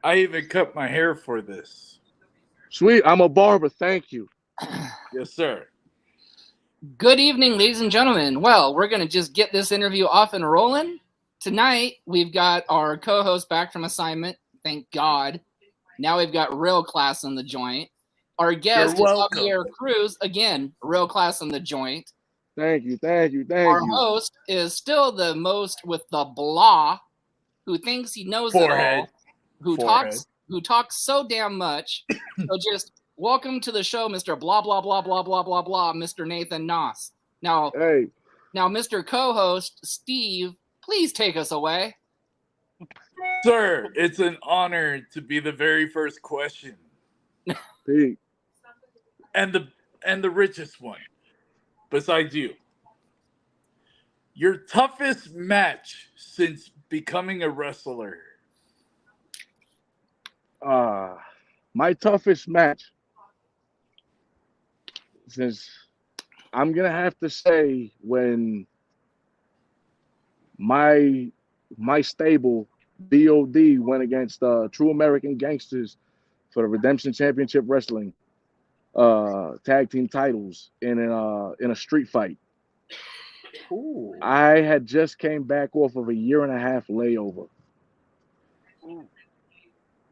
I even cut my hair for this. Sweet, I'm a barber. Thank you. Yes, sir. Good evening, ladies and gentlemen. Well, we're going to just get this interview off and rolling. Tonight, we've got our co-host back from assignment. Thank God. Now we've got real class in the joint. Our guest is Javier Cruz. Again, real class in the joint. Thank you. Our host is still the most with the blah, who thinks he knows it all, who talks so damn much. So just welcome to the show, Mr. Blah blah blah blah blah blah blah, Mr. Nathan Noss. Now, Mr. Co-host Steve, please take us away. Sir, it's an honor to be the very first question. Pete. And the richest one, besides you. Your toughest match since becoming a wrestler. My toughest match, since I'm gonna have to say when my stable DOD went against True American Gangsters for the Redemption Championship Wrestling tag team titles in a street fight. Ooh. I had just came back off of a 1.5 year layover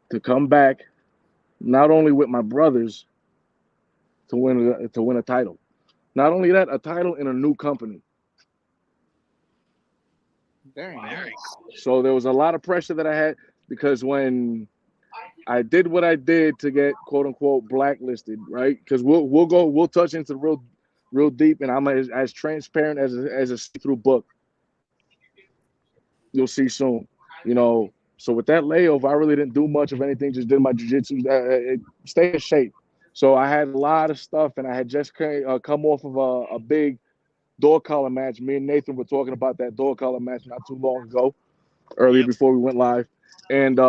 to come back, not only with my brothers, to win a title. Not only that, a title in a new company. Very nice. So there was a lot of pressure that I had because when I did what I did to get quote unquote blacklisted, right? Because we'll touch into real deep, and I'm as transparent as a see-through book. You'll see soon, So with that layover, I really didn't do much of anything. Just did my jiu-jitsu, stay in shape. So I had a lot of stuff, and I had just come off of a big door collar match. Me and Nathan were talking about that door collar match not too long ago, earlier before we went live, and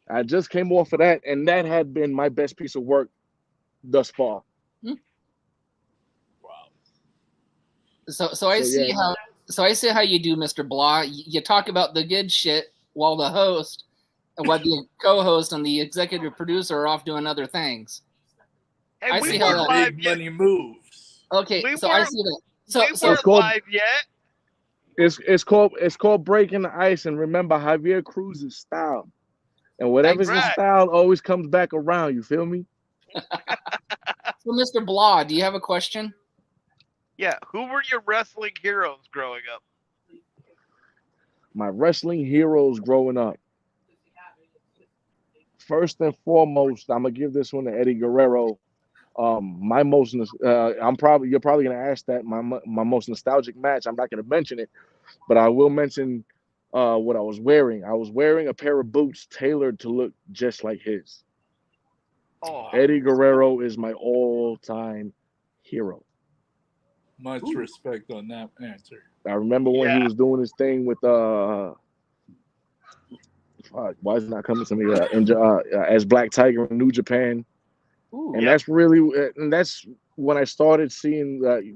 I just came off of that, and that had been my best piece of work thus far. Wow. So I see how you do, Mr. Blah. You talk about the good shit while the host and while the co-host and the executive producer are off doing other things. Hey, I see how that big money moves. Okay, I see that. So weren't live yet. It's called breaking the ice, and remember Javier Cruz's style, and whatever's his style always comes back around. You feel me? So, Mr. Blah, do you have a question? Yeah, who were your wrestling heroes growing up? My wrestling heroes growing up. First and foremost, I'm gonna give this one to Eddie Guerrero. My most, you're probably gonna ask that my most nostalgic match. I'm not gonna mention it, but I will mention what I was wearing. I was wearing a pair of boots tailored to look just like his. Oh. Eddie Guerrero is my all-time hero. Much respect on that answer. I remember when he was doing his thing with why is it not coming to me? As Black Tiger in New Japan. That's when I started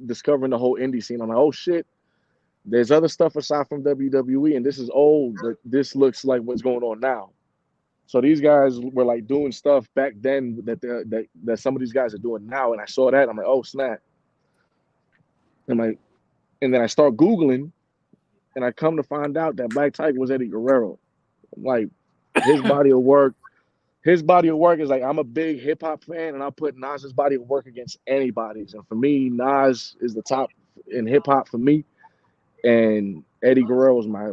discovering the whole indie scene. I'm like, oh shit, there's other stuff aside from WWE, and this is old, but this looks like what's going on now. So these guys were like doing stuff back then that some of these guys are doing now, and I saw that. I'm like, oh snap. And then I start Googling, and I come to find out that Black Tiger was Eddie Guerrero. I'm like, his body of work is like, I'm a big hip hop fan, and I'll put Nas's body of work against anybody's. And for me, Nas is the top in hip hop for me, and Eddie Guerrero is my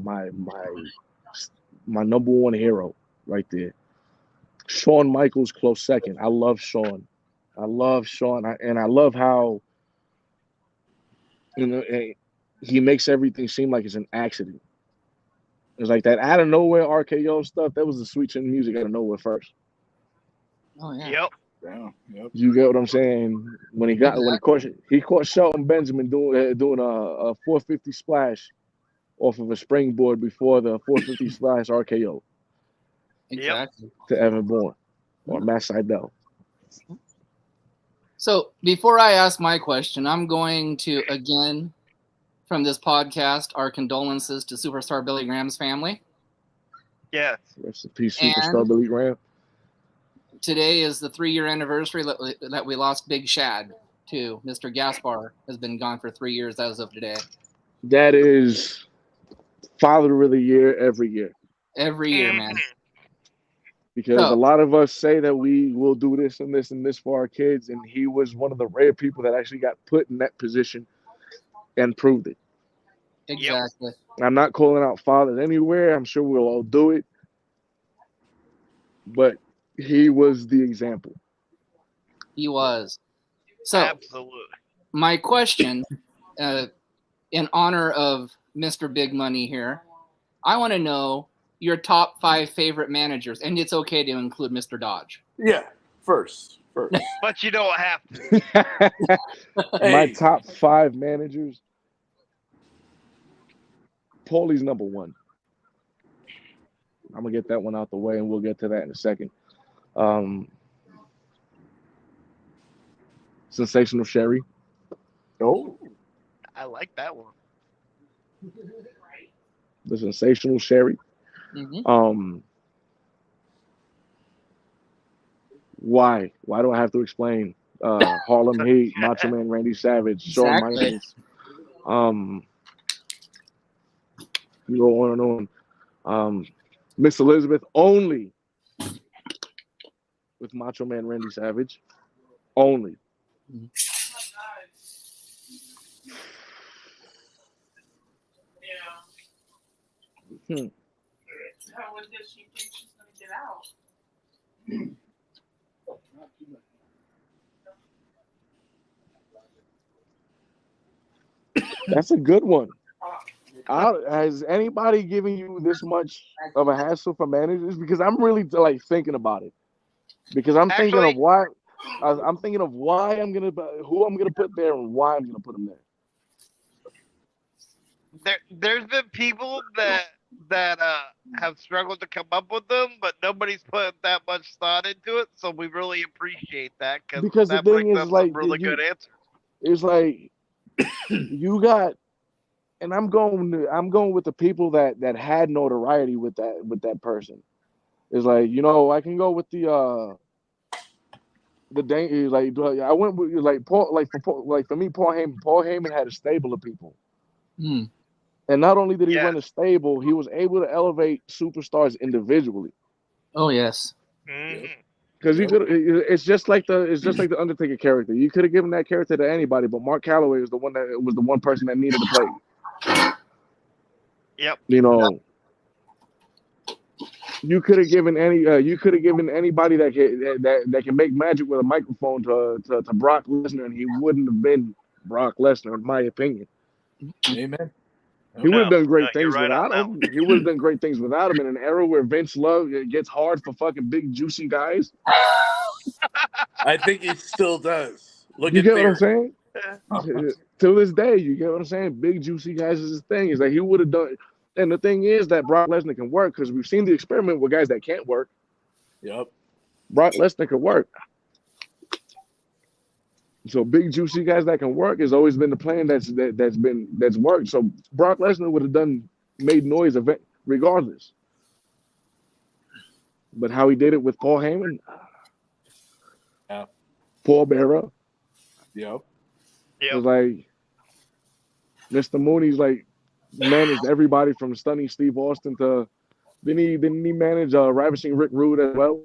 number one hero right there. Shawn Michaels close second. I love Shawn, and I love how he makes everything seem like it's an accident. It's like that out of nowhere RKO stuff. That was the sweet chin music out of nowhere first. Oh yeah. Yep. Yeah. You get what I'm saying? When he caught Shelton Benjamin doing a 450 splash off of a springboard before the 450 splash RKO. Exactly. To Evan Bourne or Matt Sydal. So before I ask my question, I'm going to again, from this podcast, our condolences to superstar Billy Graham's family. Yes. Rest in peace, And superstar Billy Graham. today is the 3-year anniversary that we lost Big Shad too. Mr. Gaspar has been gone for 3 years as of today. That is Father of the Year every year. Every year, man. Because a lot of us say that we will do this and this and this for our kids, and he was one of the rare people that actually got put in that position and proved it. Exactly. I'm not calling out fathers anywhere. I'm sure we'll all do it. But he was the example. He was. So, absolutely. My question, in honor of Mr. Big Money here, I want to know your top 5 favorite managers, and it's okay to include Mr. Dodge. Yeah, first. But you don't have to. My top 5 managers. Paulie's number 1. I'm gonna get that one out the way, and we'll get to that in a second. Sensational Sherry. Oh, I like that one. The Sensational Sherry. Mm-hmm. Why do I have to explain? Harlem Heat, Macho Man Randy Savage, Shawn Michaels. You go on and on. Miss Elizabeth only with Macho Man Randy Savage. Only. How does she think she's going to get out? That's a good one. Has anybody given you this much of a hassle for managers? Because I'm really like thinking about it. Because I'm thinking of why. I'm thinking of why I'm gonna, who I'm gonna put there, and why I'm gonna put them there. There's been people that have struggled to come up with them, but nobody's put that much thought into it. So we really appreciate that because that the thing brings is up like some really good answers. It's like you got, and I'm going with the people that had notoriety with that person. It's like, I can go with the like I went with like Paul, for me, Paul Heyman. Paul Heyman had a stable of people. And not only did he run a stable, he was able to elevate superstars individually. Oh yes. Because it's just like the Undertaker character. You could have given that character to anybody, but Mark Calloway was the one person that needed to play. Yep. You could have given anybody that can make magic with a microphone to Brock Lesnar, and he wouldn't have been Brock Lesnar, in my opinion. Amen. He would have done great things right without him. He would have done great things without him in an era where Vince it gets hard for fucking big juicy guys. I think he still does. You get what I'm saying? To this day, you get what I'm saying? Big juicy guys is his thing. Is like he would have done. And the thing is that Brock Lesnar can work, because we've seen the experiment with guys that can't work. Yep. Brock Lesnar can work. So big juicy guys that can work has always been the plan that's worked. So Brock Lesnar would have made noise event regardless. But how he did it with Paul Heyman, Paul Bearer, it was like Mr. Mooney's like managed everybody from stunning Steve Austin to didn't he manage Ravishing Rick Rude as well?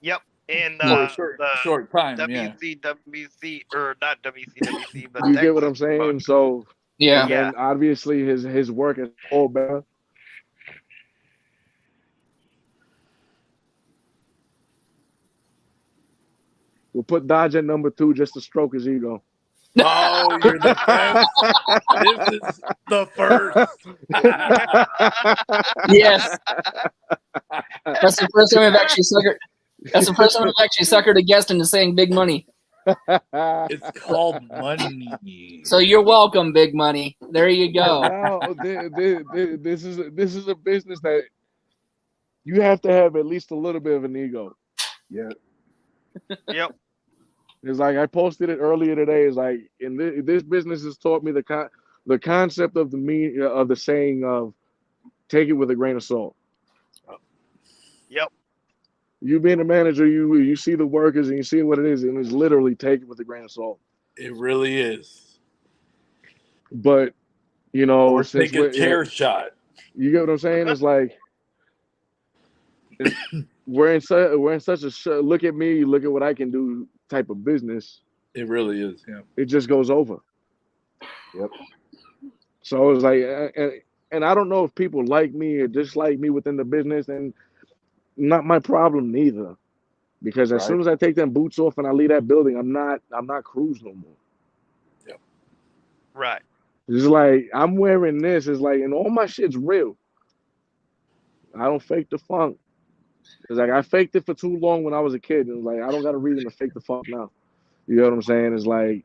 Yep. And for a short time, WC, or not WCWC, but you get what I'm saying? Promotion. So and then obviously his work as Paul Bearer. We'll put Dodge at number 2 just to stroke his ego. Oh, you're the best. This is the first. Yes. That's the first time I've actually suckered. That's the first time I've actually suckered a guest into saying Big Money. It's called money. So you're welcome, Big Money. There you go. Now, this is a business that you have to have at least a little bit of an ego. Yeah. Yep. It's like I posted it earlier today. It's like in this business has taught me the concept of the saying of take it with a grain of salt. Yep. You being a manager, you see the workers and you see what it is, and it's literally taken with a grain of salt. It really is. But you know, Or since take a chair shot. You get what I'm saying? It's like we're in such a look at me, look at what I can do type of business. It really is. Yeah. It just goes over. Yep. So it's like, and I don't know if people like me or dislike me within the business, and not my problem neither. Because as soon as I take them boots off and I leave that building, I'm not Cruz no more. Yep. Right. It's like I'm wearing this. It's like, and all my shit's real. I don't fake the funk. It's like I faked it for too long when I was a kid, and it's like I don't got a reason to fake the funk now. You know what I'm saying? It's like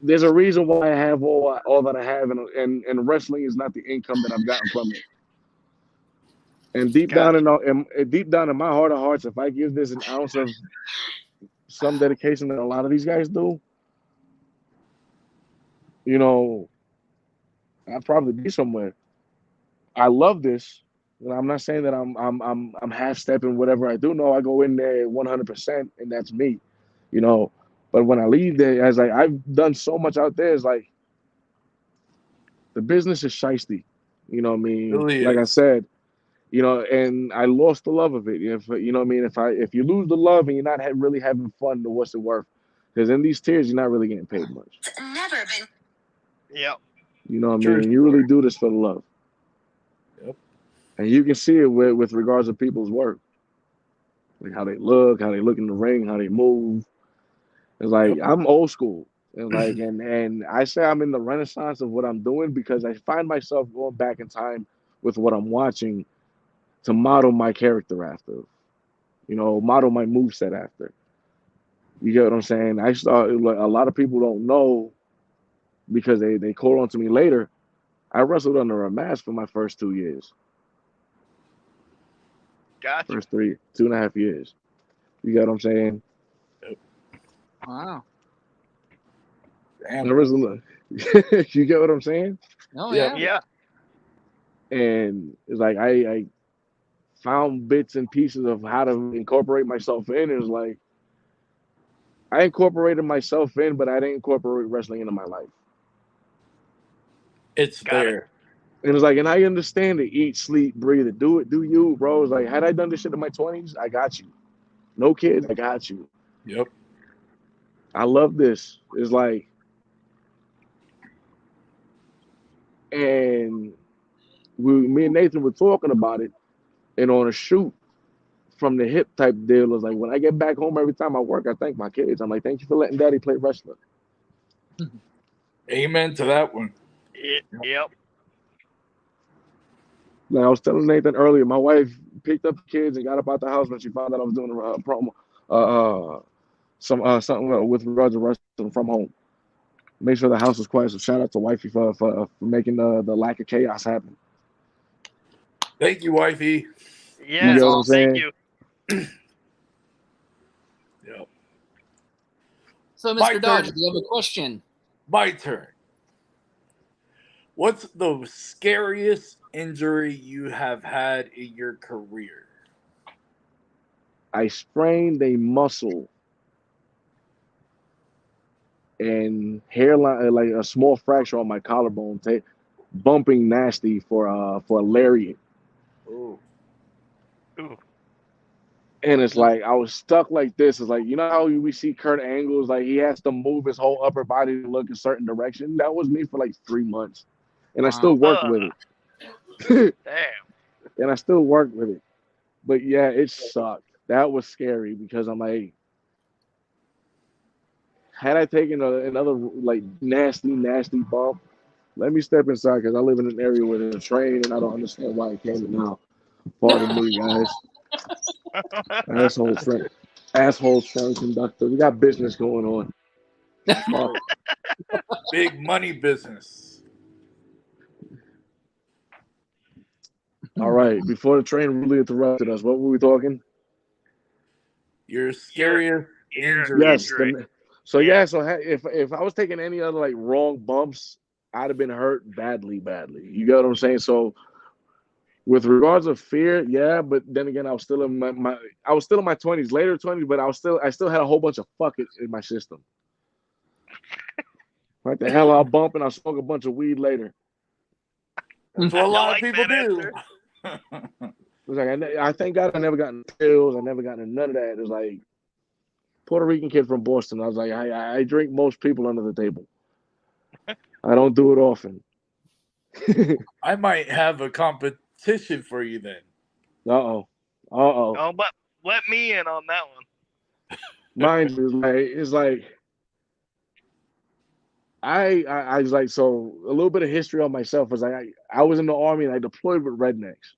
there's a reason why I have all that I have, and wrestling is not the income that I've gotten from it. And deep down in my heart of hearts, if I give this an ounce of some dedication that a lot of these guys do, you know, I'd probably be somewhere. I love this, and I'm not saying that I'm half stepping whatever I do. No, I go in there 100%, and that's me, you know. But when I leave there, as I've done so much out there, it's like the business is shiesty, you know what I mean? Really like is. I said, you know, and I lost the love of it. If you know what I mean, if you lose the love and you're not really having fun, then what's it worth? Because in these tiers, you're not really getting paid much. Never been. Yep. You know what I True mean? You really do this for the love. Yep. And you can see it with regards to people's work, like how they look in the ring, how they move. It's like I'm old school, and like and I say I'm in the renaissance of what I'm doing because I find myself going back in time with what I'm watching to model my character after, you know, model my moveset after. You get what I'm saying? I started, like, a lot of people don't know because they caught on to me later. I wrestled under a mask for my first 2 years. Gotcha. First 2.5 years. You get what I'm saying? Wow. Damn. You get what I'm saying? Oh yeah. Yeah. And it's like I found bits and pieces of how to incorporate myself in. It's like I incorporated myself in, but I didn't incorporate wrestling into my life. It's there. And it's like, and I understand it. Eat, sleep, breathe it. Do it. Do you, bro? It's like, had I done this shit in my 20s, I got you. No kids, I got you. Yep. I love this. It's like, and me and Nathan were talking about it, and on a shoot from the hip type deal, is like when I get back home every time I work, I thank my kids. I'm like, thank you for letting Daddy play wrestler. Amen to that one. Yep. Like I was telling Nathan earlier, my wife picked up the kids and got up out the house when she found out I was doing a promo, something with regards to wrestling from home. Make sure the house was quiet. So shout out to wifey for making the lack of chaos happen. Thank you, wifey. Yeah. You know what I'm saying? Thank you. Yep. So, My Mr. Dodge, turn. do you have a question? My turn. What's the scariest injury you have had in your career? I sprained a muscle and hairline, like a small fracture on my collarbone, bumping nasty for a lariat. Ooh. Ooh. And it's like I was stuck like this. It's like, you know how we see Kurt Angle's, like he has to move his whole upper body to look a certain direction. That was me for like 3 months, and I still worked with it. Damn. And I still worked with it, but yeah, it sucked. That was scary because I'm like, had I taken another like nasty bump, let me step inside because I live in an area where there's a train and I don't understand why it came now. Pardon me, guys. Asshole train conductor. We got business going on. Big money business. All right. Before the train really interrupted us, what were we talking? Your scariest injury. Yes. So if I was taking any other like wrong bumps, I'd have been hurt badly. You get what I'm saying? So with regards of fear, yeah, but then again, I was still in my 20s, later 20s, but I still had a whole bunch of fuck it in my system. Like the hell, I'll bump and I'll smoke a bunch of weed later. That's what a lot of people do. It was like I thank God I never gotten pills. I never gotten none of that. It was like Puerto Rican kid from Boston. I was like, I drink most people under the table. I don't do it often. I might have a competition for you then. Oh, but let me in on that one. Mine is like I was like, so a little bit of history on myself was like I was in the Army and I deployed with rednecks.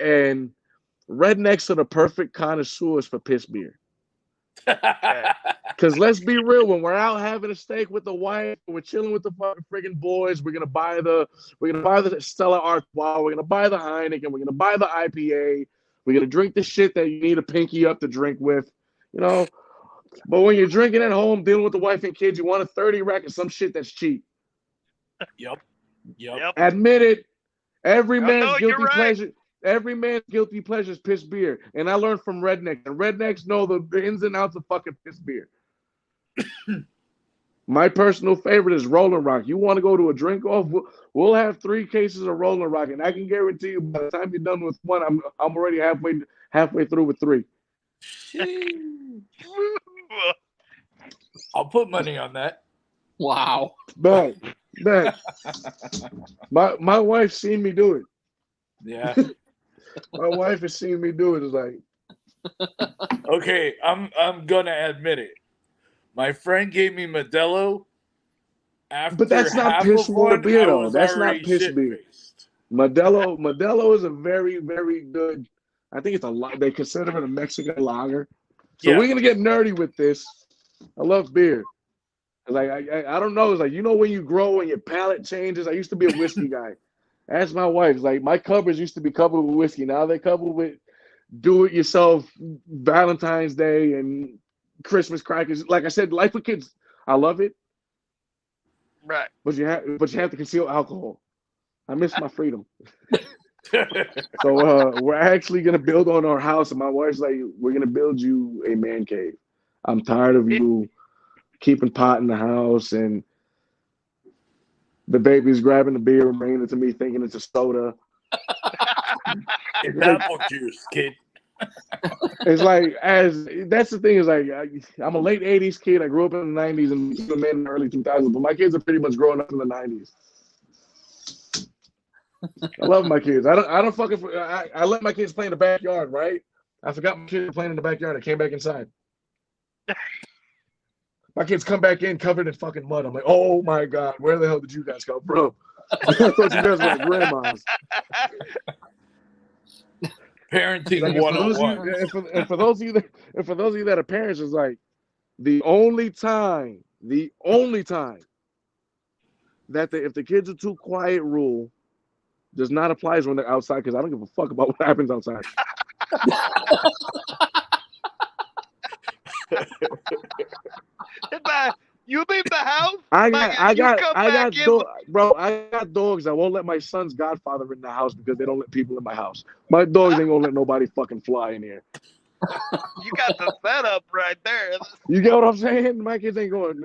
And rednecks are the perfect connoisseurs for piss beer. Because let's be real, when we're out having a steak with the wife, we're chilling with the fucking friggin' boys, we're gonna buy the Stella Artois, we're gonna buy the Heineken, we're gonna buy the IPA, we're gonna drink the shit that you need a pinky up to drink with, you know. But when you're drinking at home, dealing with the wife and kids, you want a 30 rack of some shit that's cheap. Yep. Admit it. Every man's guilty right. pleasure. Every man's guilty pleasure is piss beer. And I learned from rednecks. And rednecks know the ins and outs of fucking piss beer. My personal favorite is Rolling Rock. You want to go to a drink off? We'll have 3 cases of Rolling Rock. And I can guarantee you by the time you're done with one, I'm already halfway through with 3. I'll put money on that. Wow. But my wife's seen me do it. Yeah. My wife has seen me do it. It's like, okay, I'm gonna admit it. My friend gave me Modelo. After but that's not piss water beer though. That's not piss beer. Modelo is a very, very good. I think it's they consider it a Mexican lager. So we're gonna get nerdy with this. I love beer. Like I don't know. It's like, you know, when you grow and your palate changes. I used to be a whiskey guy. Ask my wife. Like my cupboards used to be covered with whiskey. Now they're covered with do-it-yourself Valentine's Day and Christmas crackers. Like I said, life with kids. I love it. Right. But you have to conceal alcohol. I miss my freedom. So we're actually gonna build on our house, and my wife's like, we're gonna build you a man cave. I'm tired of you keeping pot in the house, and the baby's grabbing the beer and bringing it to me thinking it's a soda. It's apple juice, kid. It's like, that's the thing, is like I'm a late 80s kid. I grew up in the 90s and became a man in the early 2000s, but my kids are pretty much growing up in the 90s. I love my kids. I let my kids play in the backyard, right? I forgot my kids were playing in the backyard. I came back inside. My kids come back in covered in fucking mud. I'm like, oh my God, where the hell did you guys come from? I thought you guys were like grandmas. Parenting Like, 101. and for those of you that are parents, is like the only time that if the kids are too quiet rule does not apply is when they're outside, because I don't give a fuck about what happens outside. You leave the house? I got dogs that won't let my son's godfather in the house because they don't let people in my house. My dogs ain't gonna let nobody fucking fly in here. You got the setup right there. You get what I'm saying? My kids ain't going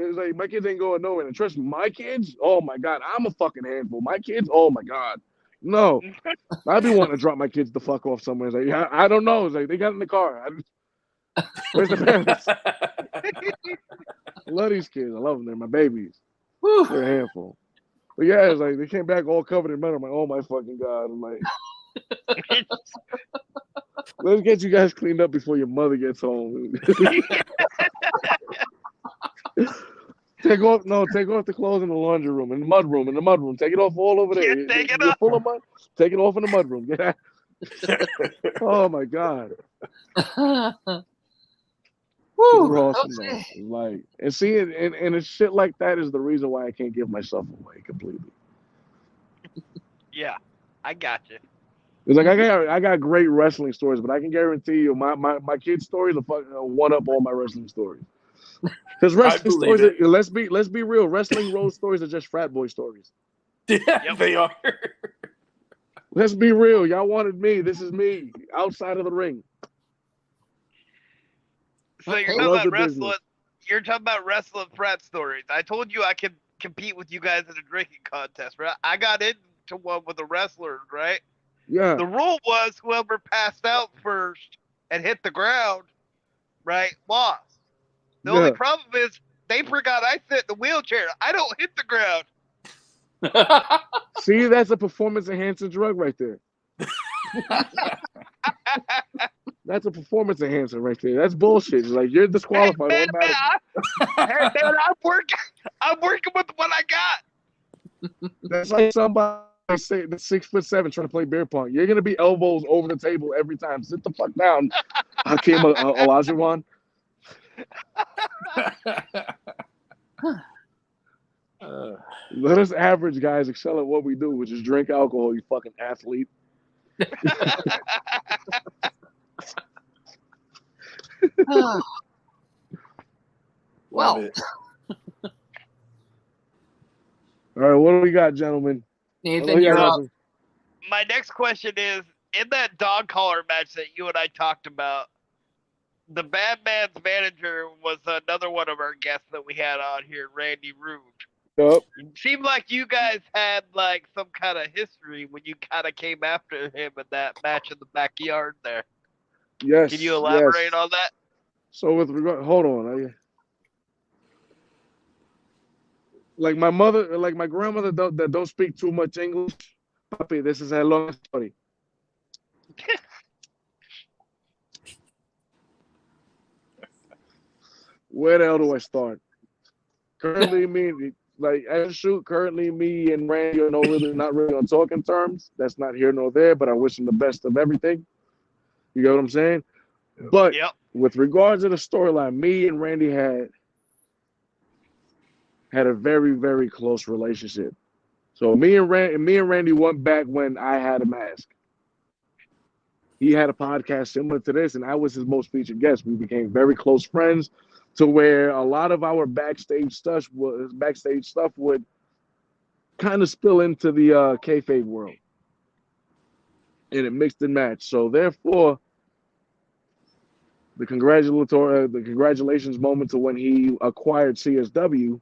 nowhere. And trust me, my kids, oh my God, I'm a fucking handful. My kids, oh my God. No. I be wanting to drop my kids the fuck off somewhere. It's like, I don't know. It's like they got in the car. Where's the parents? I love these kids. I love them. They're my babies. They're a handful. But yeah, it's like they came back all covered in mud. I'm like, oh my fucking God. I'm like, let's get you guys cleaned up before your mother gets home. Take off the clothes in the laundry room, in the mud room. Take it off all over there. Take it You're off. full of mud. Take it off in the mud room. Yeah. Oh my God. Woo, Awesome, okay. like, and see it, and it's shit like that is the reason why I can't give myself away completely. Yeah, I got you. It's like I got great wrestling stories, but I can guarantee you my kids' stories are fucking one up all my wrestling stories. Because wrestling stories, it. let's be real. Wrestling road stories are just frat boy stories. Yeah, they are. Let's be real. Y'all wanted me. This is me outside of the ring. So you're Hey, talking love about the wrestling. business. You're talking about wrestling frat stories. I told you I could compete with you guys in a drinking contest, right? I got into one with a wrestler, right? Yeah. The rule was whoever passed out first and hit the ground, right, lost. The only problem is they forgot I sit in the wheelchair. I don't hit the ground. See, that's a performance enhancing drug right there. That's a performance enhancer right there. That's bullshit. It's like you're disqualified automatically. I'm working with what I got. That's like somebody that's 6'7" trying to play beer pong. You're gonna be elbows over the table every time. Sit the fuck down, Hakeem Olajuwon. Let us average guys excel at what we do, which is drink alcohol. You fucking athlete. Well, all right, what do we got, gentlemen? Nathan, you're up. My next question is, in that dog collar match that you and I talked about, the Bad Man's manager was another one of our guests that we had on here, Randy Rude. Yep. It seemed like you guys had like some kind of history when you kind of came after him in that match in the backyard there. Yes. Can you elaborate on that? So with regard, hold on. Like my mother, like my grandmother that don't speak too much English. Papi, this is a long story. Where the hell do I start? Currently, me and Randy are not really on talking terms. That's not here nor there, but I wish him the best of everything. You get what I'm saying? But with regards to the storyline, me and Randy had a very, very close relationship. So me and Randy went back when I had a mask. He had a podcast similar to this, and I was his most featured guest. We became very close friends, to where a lot of our backstage stuff would kind of spill into the kayfabe world, and it mixed and matched. So therefore, the congratulations moment to when he acquired CSW.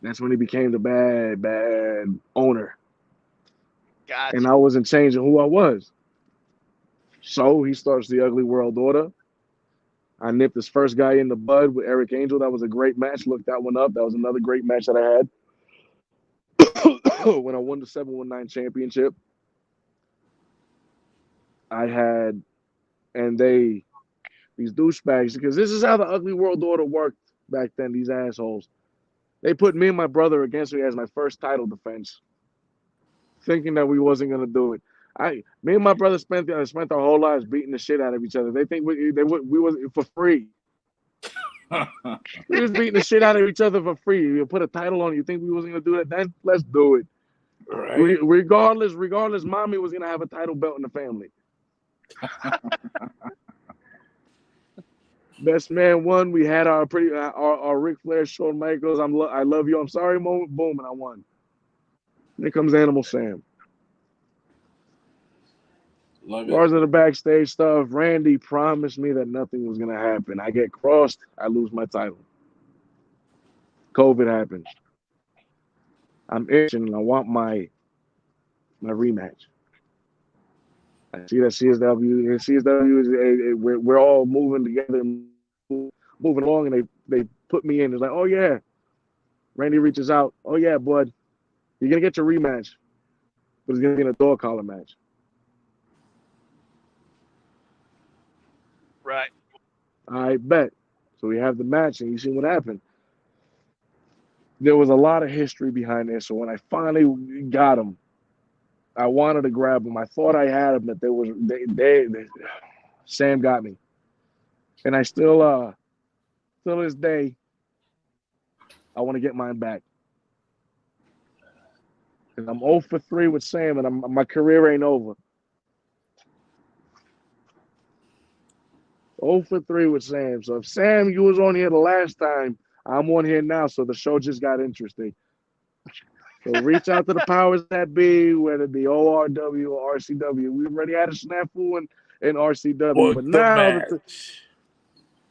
That's when he became the bad owner. Gotcha. And I wasn't changing who I was. So he starts the Ugly World Order. I nipped his first guy in the bud with Eric Angel. That was a great match. Look that one up. That was another great match that I had. When I won the 719 championship, I had, and these douchebags, because this is how the Ugly World Order worked back then, these assholes. They put me and my brother against me as my first title defense, thinking that we wasn't gonna do it. Me and my brother spent our whole lives beating the shit out of each other. They think we was for free. We was beating the shit out of each other for free. You put a title on. You think we wasn't gonna do that then? Let's do it. Right. Regardless, mommy was gonna have a title belt in the family. Best man won. We had our Ric Flair, Shawn Michaels. I love you. I'm sorry moment. Boom, and I won. Here comes Animal Sam. Love as far as the backstage stuff, Randy promised me that nothing was gonna happen. I get crossed, I lose my title. COVID happens. I'm itching and I want my rematch. I see that CSW we're all moving together, moving along, and they put me in. It's like, oh yeah. Randy reaches out. Oh yeah, bud. You're gonna get your rematch, but it's gonna be in a dog collar match. Right. I bet. So we have the match, and you see what happened. There was a lot of history behind this. So when I finally got him, I wanted to grab him. I thought I had him, but Sam got me, and I still this day, I want to get mine back. Because I'm 0 for 3 with Sam, and my career ain't over. 0 for 3 with Sam. So if Sam, you was on here the last time, I'm on here now. So the show just got interesting. So reach out to the powers that be, whether it be ORW or RCW. We already had a snafu in RCW,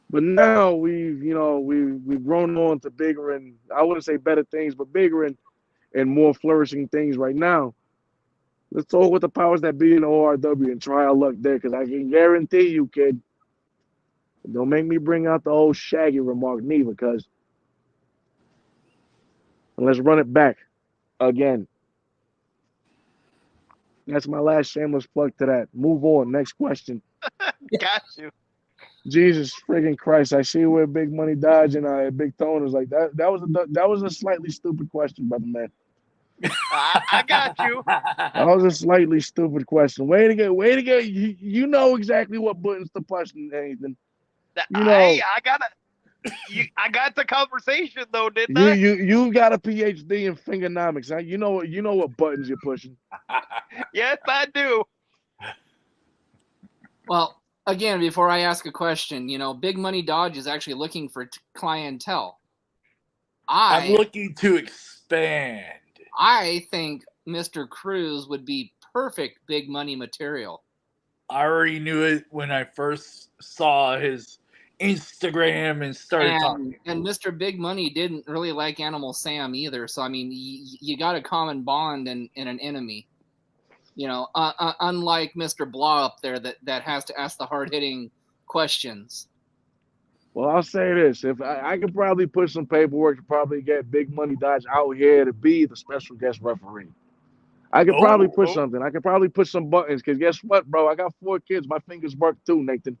but now we've grown on to bigger and I wouldn't say better things, but bigger and more flourishing things right now. Let's talk with the powers that be in ORW and try our luck there, because I can guarantee you, kid, don't make me bring out the old Shaggy remark neither, because let's run it back again. That's my last shameless plug to that. Move on. Next question. Got you. Jesus friggin' Christ! I see where Big Money Dodge and Big Tone is like that. That was a slightly stupid question, brother man. I got you. That was a slightly stupid question. Way to go! You know exactly what buttons to push, Nathan. You know. I got the conversation though, didn't I? I? You got a PhD in fingernomics, huh? You know what buttons you're pushing. Yes, I do. Well, again, before I ask a question, Big Money Dodge is actually looking for clientele. I'm looking to expand. I think Mr. Cruz would be perfect big money material. I already knew it when I first saw his Instagram and started talking. And Mr. Big Money didn't really like Animal Sam either. So, I mean, you got a common bond in an enemy. Unlike Mr. Blah up there that has to ask the hard-hitting questions. Well, I'll say this. If I could probably put some paperwork to probably get Big Money Dodge out here to be the special guest referee. I could probably push something. I could probably push some buttons, because guess what, bro? I got 4 kids. My fingers work too, Nathan.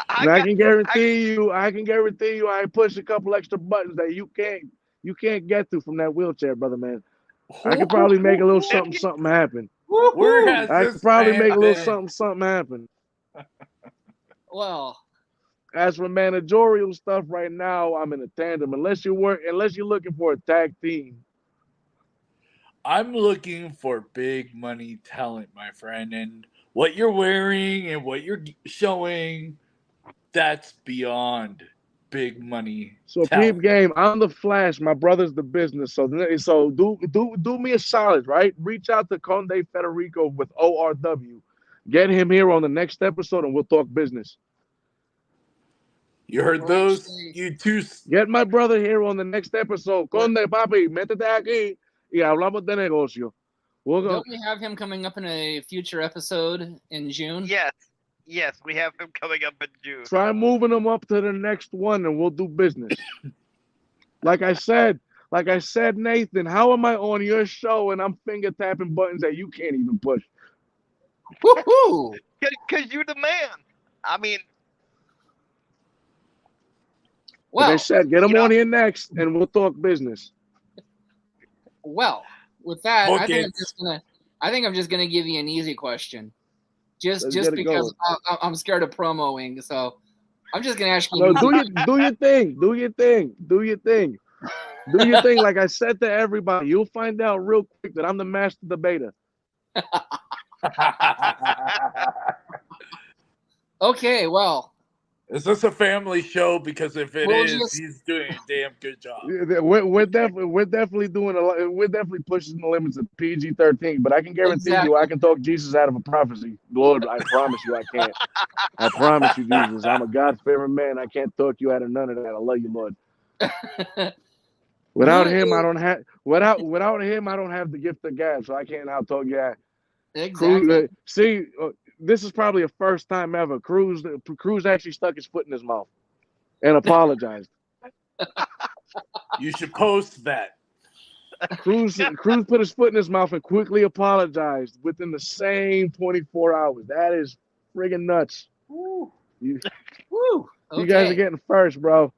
I can guarantee you, I push a couple extra buttons that you can't get to from that wheelchair, brother man. I could probably make a little something happen. I could probably make a little something happen. Well, as for managerial stuff right now, I'm in a tandem. Unless you're looking for a tag team. I'm looking for big money talent, my friend, and what you're wearing and what you're showing, that's beyond big money. So talent. Peep game, I'm the Flash. My brother's the business. So do me a solid, right? Reach out to Conde Federico with ORW. Get him here on the next episode, and we'll talk business. You heard those? You two. Get my brother here on the next episode. Conde, papi, métete aquí y hablamos de negocio. Don't we have him coming up in a future episode in June? Yes, we have him coming up in June. Try moving him up to the next one, and we'll do business. Like I said, Nathan, how am I on your show and I'm finger tapping buttons that you can't even push? Woohoo! Because you're the man. I mean, well, like I said, get him on here next, and we'll talk business. Well, with that, I think I'm just gonna give you an easy question, just because I'm scared of promoing. So I'm just gonna ask you. No, do your thing. Like I said to everybody, you'll find out real quick that I'm the master debater. Okay, well. Is this a family show? Because if it is, he's doing a damn good job. We're definitely doing a lot. We're definitely pushing the limits of PG-13. But I can guarantee you, I can talk Jesus out of a prophecy. Lord, I promise you, I can't. I promise you, Jesus, I'm a God-fearing man. I can't talk you out of none of that. I love you, Lord. Without him, I don't have. Without him, I don't have the gift of gab, so I can't out talk you out. Exactly. See. This is probably a first time ever. Cruz actually stuck his foot in his mouth and apologized. You should post that. Cruz put his foot in his mouth and quickly apologized within the same 24 hours. That is friggin' nuts. Woo. You Okay. guys are getting first, bro.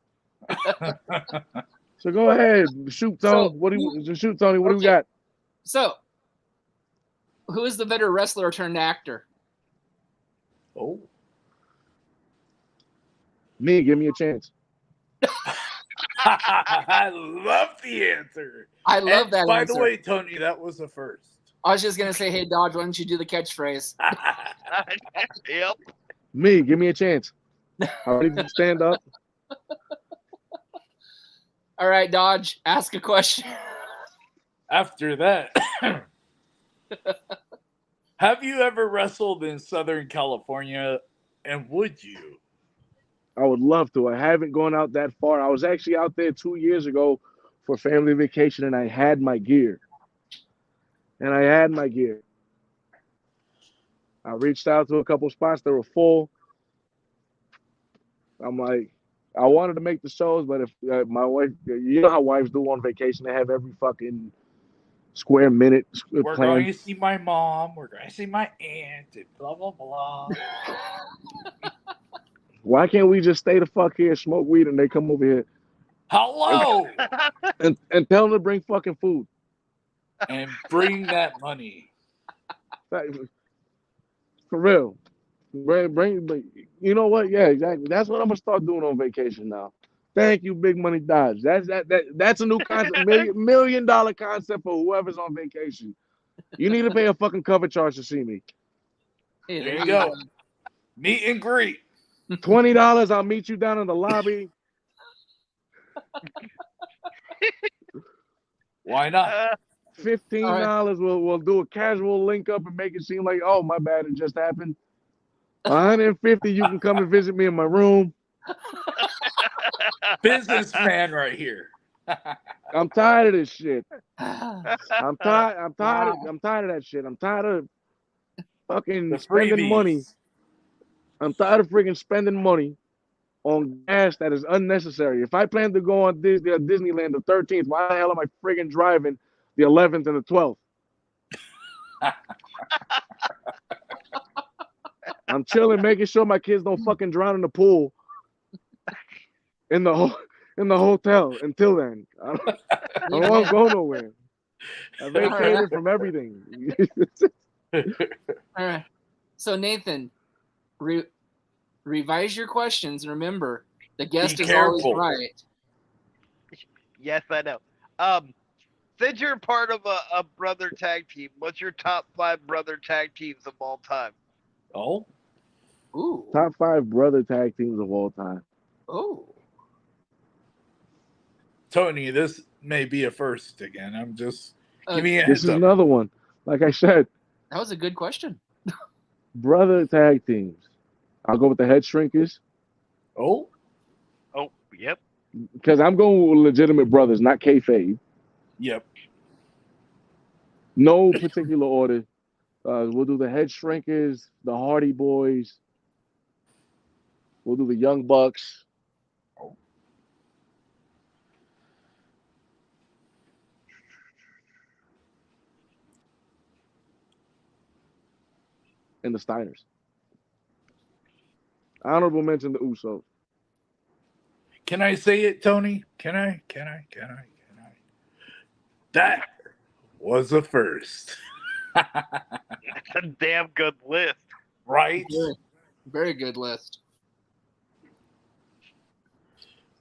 So go ahead, shoot, Tony. What do we got? So, who is the better wrestler turned actor? Oh, me. Give me a chance. I love the answer. I love that by answer. the way, Tony, that was the first. I was just gonna say, hey Dodge, why don't you do the catchphrase? Yep. Me, give me a chance. I need to stand up. All right, Dodge, ask a question. After that, have you ever wrestled in Southern California, and would you? I would love to. I haven't gone out that far. I was actually out there 2 years ago for family vacation, and I had my gear. I reached out to a couple spots that were full. I'm like, I wanted to make the shows, but if my wife, you know how wives do on vacation, they have every fucking square minute We're plan. going to see my mom. We're going to see my aunt. And blah blah blah. Why can't we just stay the fuck here, smoke weed, and they come over here Hello, and tell them to bring fucking food? and bring that money. For real. Bring, you know what? Yeah, exactly. That's what I'm gonna start doing on vacation now. Thank you, Big Money Dodge. That's a new concept, million dollar concept for whoever's on vacation. You need to pay a fucking cover charge to see me. Hey, There you go. Meet and greet. $20. I'll meet you down in the lobby. Why not? $15. We'll do a casual link up and make it seem like, oh, my bad, it just happened. $150. You can come and visit me in my room. Businessman right here. I'm tired of this shit. I'm tired of that shit. I'm tired of fucking spending money. I'm tired of freaking spending money on gas that is unnecessary. If I plan to go on Disneyland the 13th, why the hell am I friggin' driving the 11th and the 12th? I'm chilling, making sure my kids don't fucking drown in the pool in the hotel. Until then, I don't want to go nowhere. I vacated from everything. All right. So Nathan, revise your questions and remember, the guest is always right. Yes, I know. Since you're part of a brother tag team, what's your top 5 brother tag teams of all time? Oh. Ooh. Top 5 brother tag teams of all time. Oh. Tony, this may be a first again. I'm just give me a This heads is up. another one. Like I said, that was a good question. Brother tag teams. I'll go with the Head Shrinkers. Oh, yep. Because I'm going with legitimate brothers, not kayfabe. Yep. No particular order. We'll do the Head Shrinkers, the Hardy Boys. We'll do the Young Bucks. And the Steiners. Honorable mention the Usos. Can I say it, Tony? Can I? That was a first. That's a damn good list. Right? Very good list.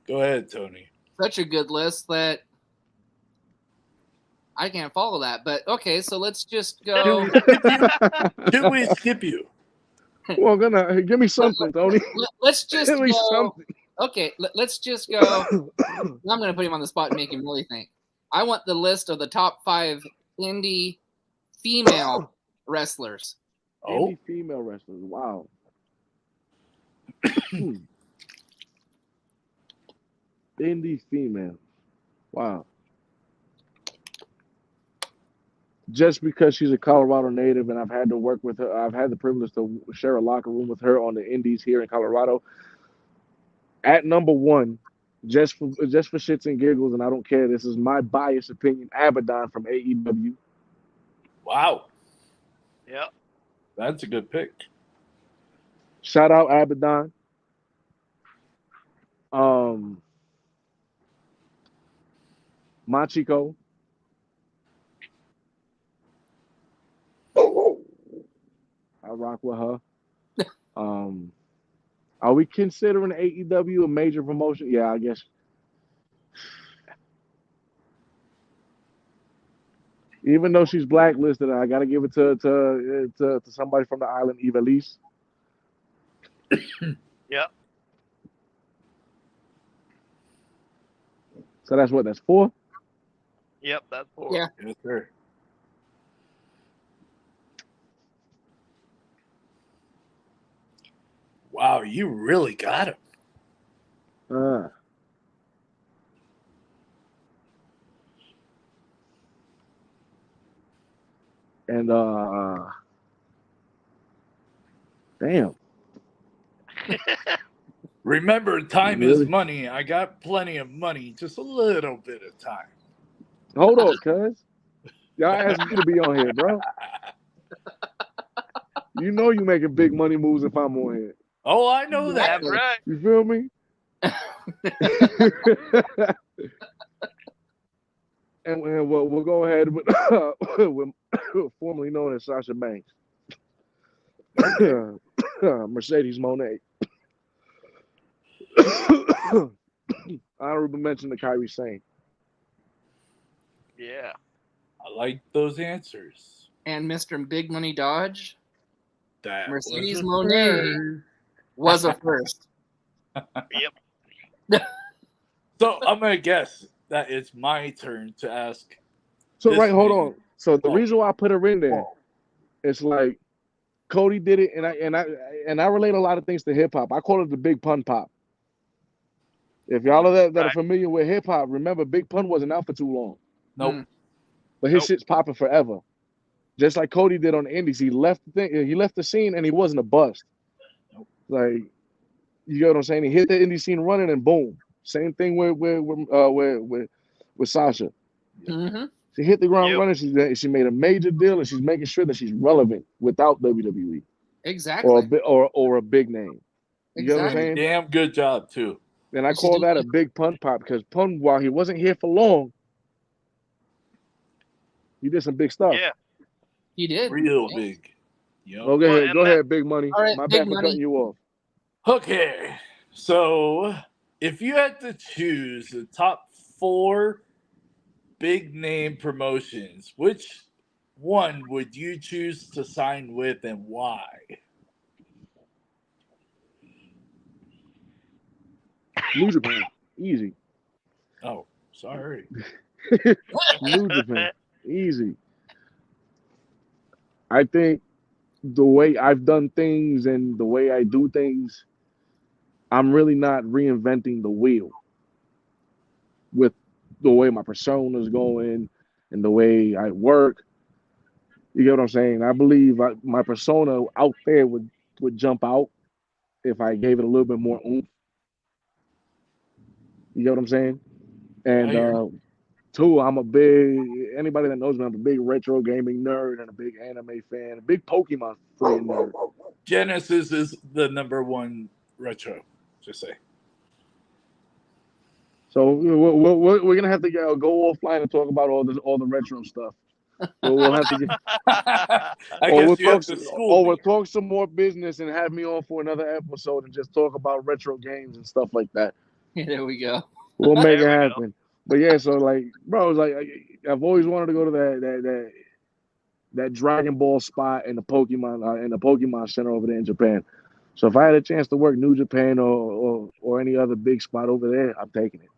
Go ahead, Tony. Such a good list that I can't follow that. But okay, so let's just go. Did we skip you? Well, give me something, Tony. Let's just Give me go. something. Okay, let's just go. I'm going to put him on the spot and make him really think. I want the list of the top 5 indie female wrestlers. Indie female wrestlers. Wow. Indie female. Wow. Just because she's a Colorado native and I've had to work with her, I've had the privilege to share a locker room with her on the indies here in Colorado. At number 1, just for shits and giggles, and I don't care, this is my biased opinion, Abaddon from AEW. Wow. Yep. That's a good pick. Shout out Abaddon. Machiko. I rock with her. Are we considering AEW a major promotion? Yeah, I guess. Even though she's blacklisted, I gotta give it to somebody from the island, Evilise. Yep. So that's what? That's 4? Yep, that's 4. Yeah. Yes, sir. Wow, you really got him. And damn. Remember, time Really? is money. I got plenty of money, just a little bit of time. Hold on, cuz. Y'all asked me to be on here, bro. You know you making big money moves if I'm on here. Oh, I know that. That's right. You feel me? and we'll go ahead with, formerly known as Sasha Banks. Mercedes Monet. Honorable mention to Kyrie Sane. Yeah. I like those answers. And Mr. Big Money Dodge, That Mercedes was a Monet first. was a first. Yep. So I'm gonna guess that it's my turn to ask. So This right, hold man- on. So the Oh. reason why I put her in there, Oh, it's like Cody did it, and I relate a lot of things to hip hop. I call it the Big Pun Pop. If y'all are that are Right. familiar with hip hop, remember Big Pun wasn't out for too long, nope. but his Nope. shit's popping forever. Just like Cody did on the Indies, he left the scene, and he wasn't a bust. Nope. Like, you get what I'm saying? He hit the indie scene running, and boom. Same thing with Sasha. Mm-hmm. She hit the ground Yep. running. She made a major deal, and she's making sure that she's relevant without WWE Exactly. or a big name. You get what I'm Exactly. saying? Damn good job too. And I And she call did- that a big Pun Pop because Pun, while he wasn't here for long, he did some big stuff. Yeah. He did. Real Yeah. big. Yep. Well, go Well, ahead, and go that- ahead, Big Money. All right, My Big bad for Money. cutting you off. Okay. So if you had to choose the top 4 big name promotions, which one would you choose to sign with and why? New Japan, easy. Oh, sorry. New Japan, easy. I think the way I've done things and the way I do things, I'm really not reinventing the wheel with the way my persona is going and the way I work. You get what I'm saying? I believe my persona out there would jump out if I gave it a little bit more oomph. You get what I'm saying? And I hear 2, anybody that knows me, I'm a big retro gaming nerd and a big anime fan, a big Pokemon freaking nerd. Genesis is the #1 retro. Just say. So we're gonna have to go offline and talk about all the retro stuff. We'll have to get, I or guess you have to school we'll me. talk some more business and have me on for another episode and just talk about retro games and stuff like that. There we go. We'll make it There we go. happen. But yeah, so like, bro, it's like I've always wanted to go to that Dragon Ball spot in the Pokemon Center over there in Japan. So if I had a chance to work New Japan or any other big spot over there, I'm taking it.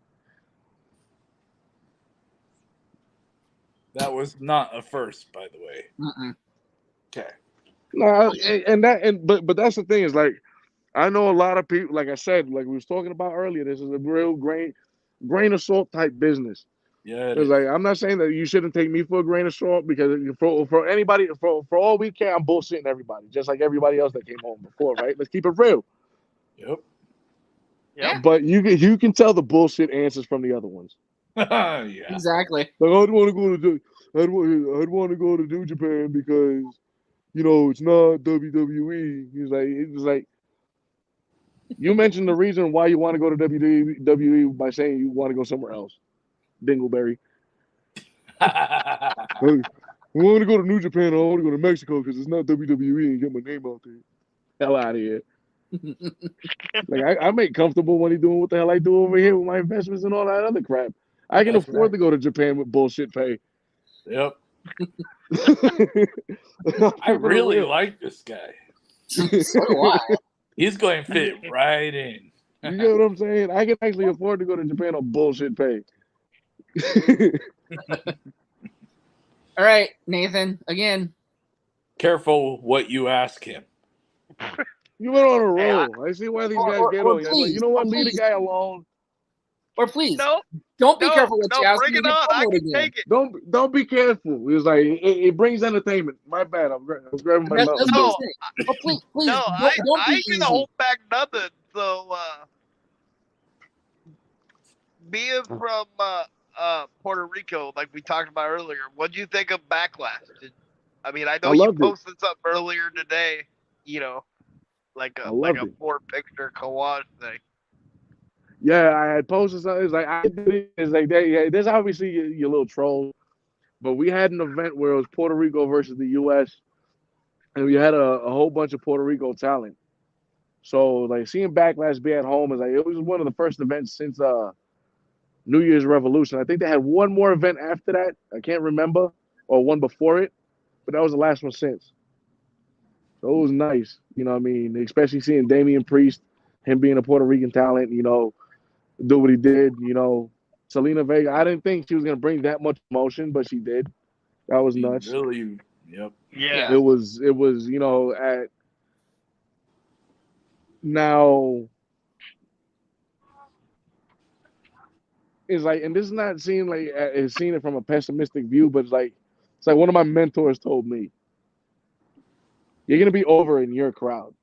That was not a first, by the way. Mm-mm. Okay. No, but that's the thing is like I know a lot of people. Like I said, like we was talking about earlier, this is a real grain of salt type business. Yeah, it It's is. like I'm not saying that you shouldn't take me for a grain of salt because for anybody for all we care, I'm bullshitting everybody just like everybody else that came home before, right? Let's keep it real. Yep. Yep. But you can tell the bullshit answers from the other ones. Yeah. Exactly. Like I'd want to go to New Japan because it's not WWE. It's like you mentioned the reason why you want to go to WWE by saying you want to go somewhere else. Dingleberry. I want to go to New Japan. I want to go to Mexico because it's not WWE and get my name out there. Hell out of here. Like I make comfortable money doing what the hell I do over here with my investments and all that other crap. I can That's afford right. to go to Japan with bullshit pay. Yep. I really like this guy. So do I. He's going to fit right in. You get what I'm saying? I can actually afford to go to Japan on bullshit pay. All right, Nathan. Again. Careful what you ask him. You went on a roll. I see why these guys get on you. Like, you know what? Leave the guy alone. Or please, No, don't be careful what you ask bring me. it on. I can take it. Don't be careful. It's like it brings entertainment. My bad. I'm grabbing my mouth. Oh, please, No, don't I be ain't gonna hold back nothing. So, being from Puerto Rico, like we talked about earlier, what do you think of Backlash? I mean, I know you posted something earlier today. You know, like a 4-picture collage thing. Yeah, I had posted something. It's like I did it. It's like there's obviously your little troll, but we had an event where it was Puerto Rico versus the U.S. and we had a whole bunch of Puerto Rico talent. So like seeing Backlash be at home is like it was one of the first events since New Year's Revolution. I think they had one more event after that. I can't remember, or one before it, but that was the last one since. So it was nice, you know what I mean? Especially seeing Damian Priest, him being a Puerto Rican talent, you know, do what he did, you know. Selena Vega, I didn't think she was gonna bring that much emotion, but she did. That was nuts. Really, yep. Yeah. It was, you know, at now it's like, and this is not seeing like it's seeing it from a pessimistic view, but it's like one of my mentors told me, you're gonna be over in your crowd.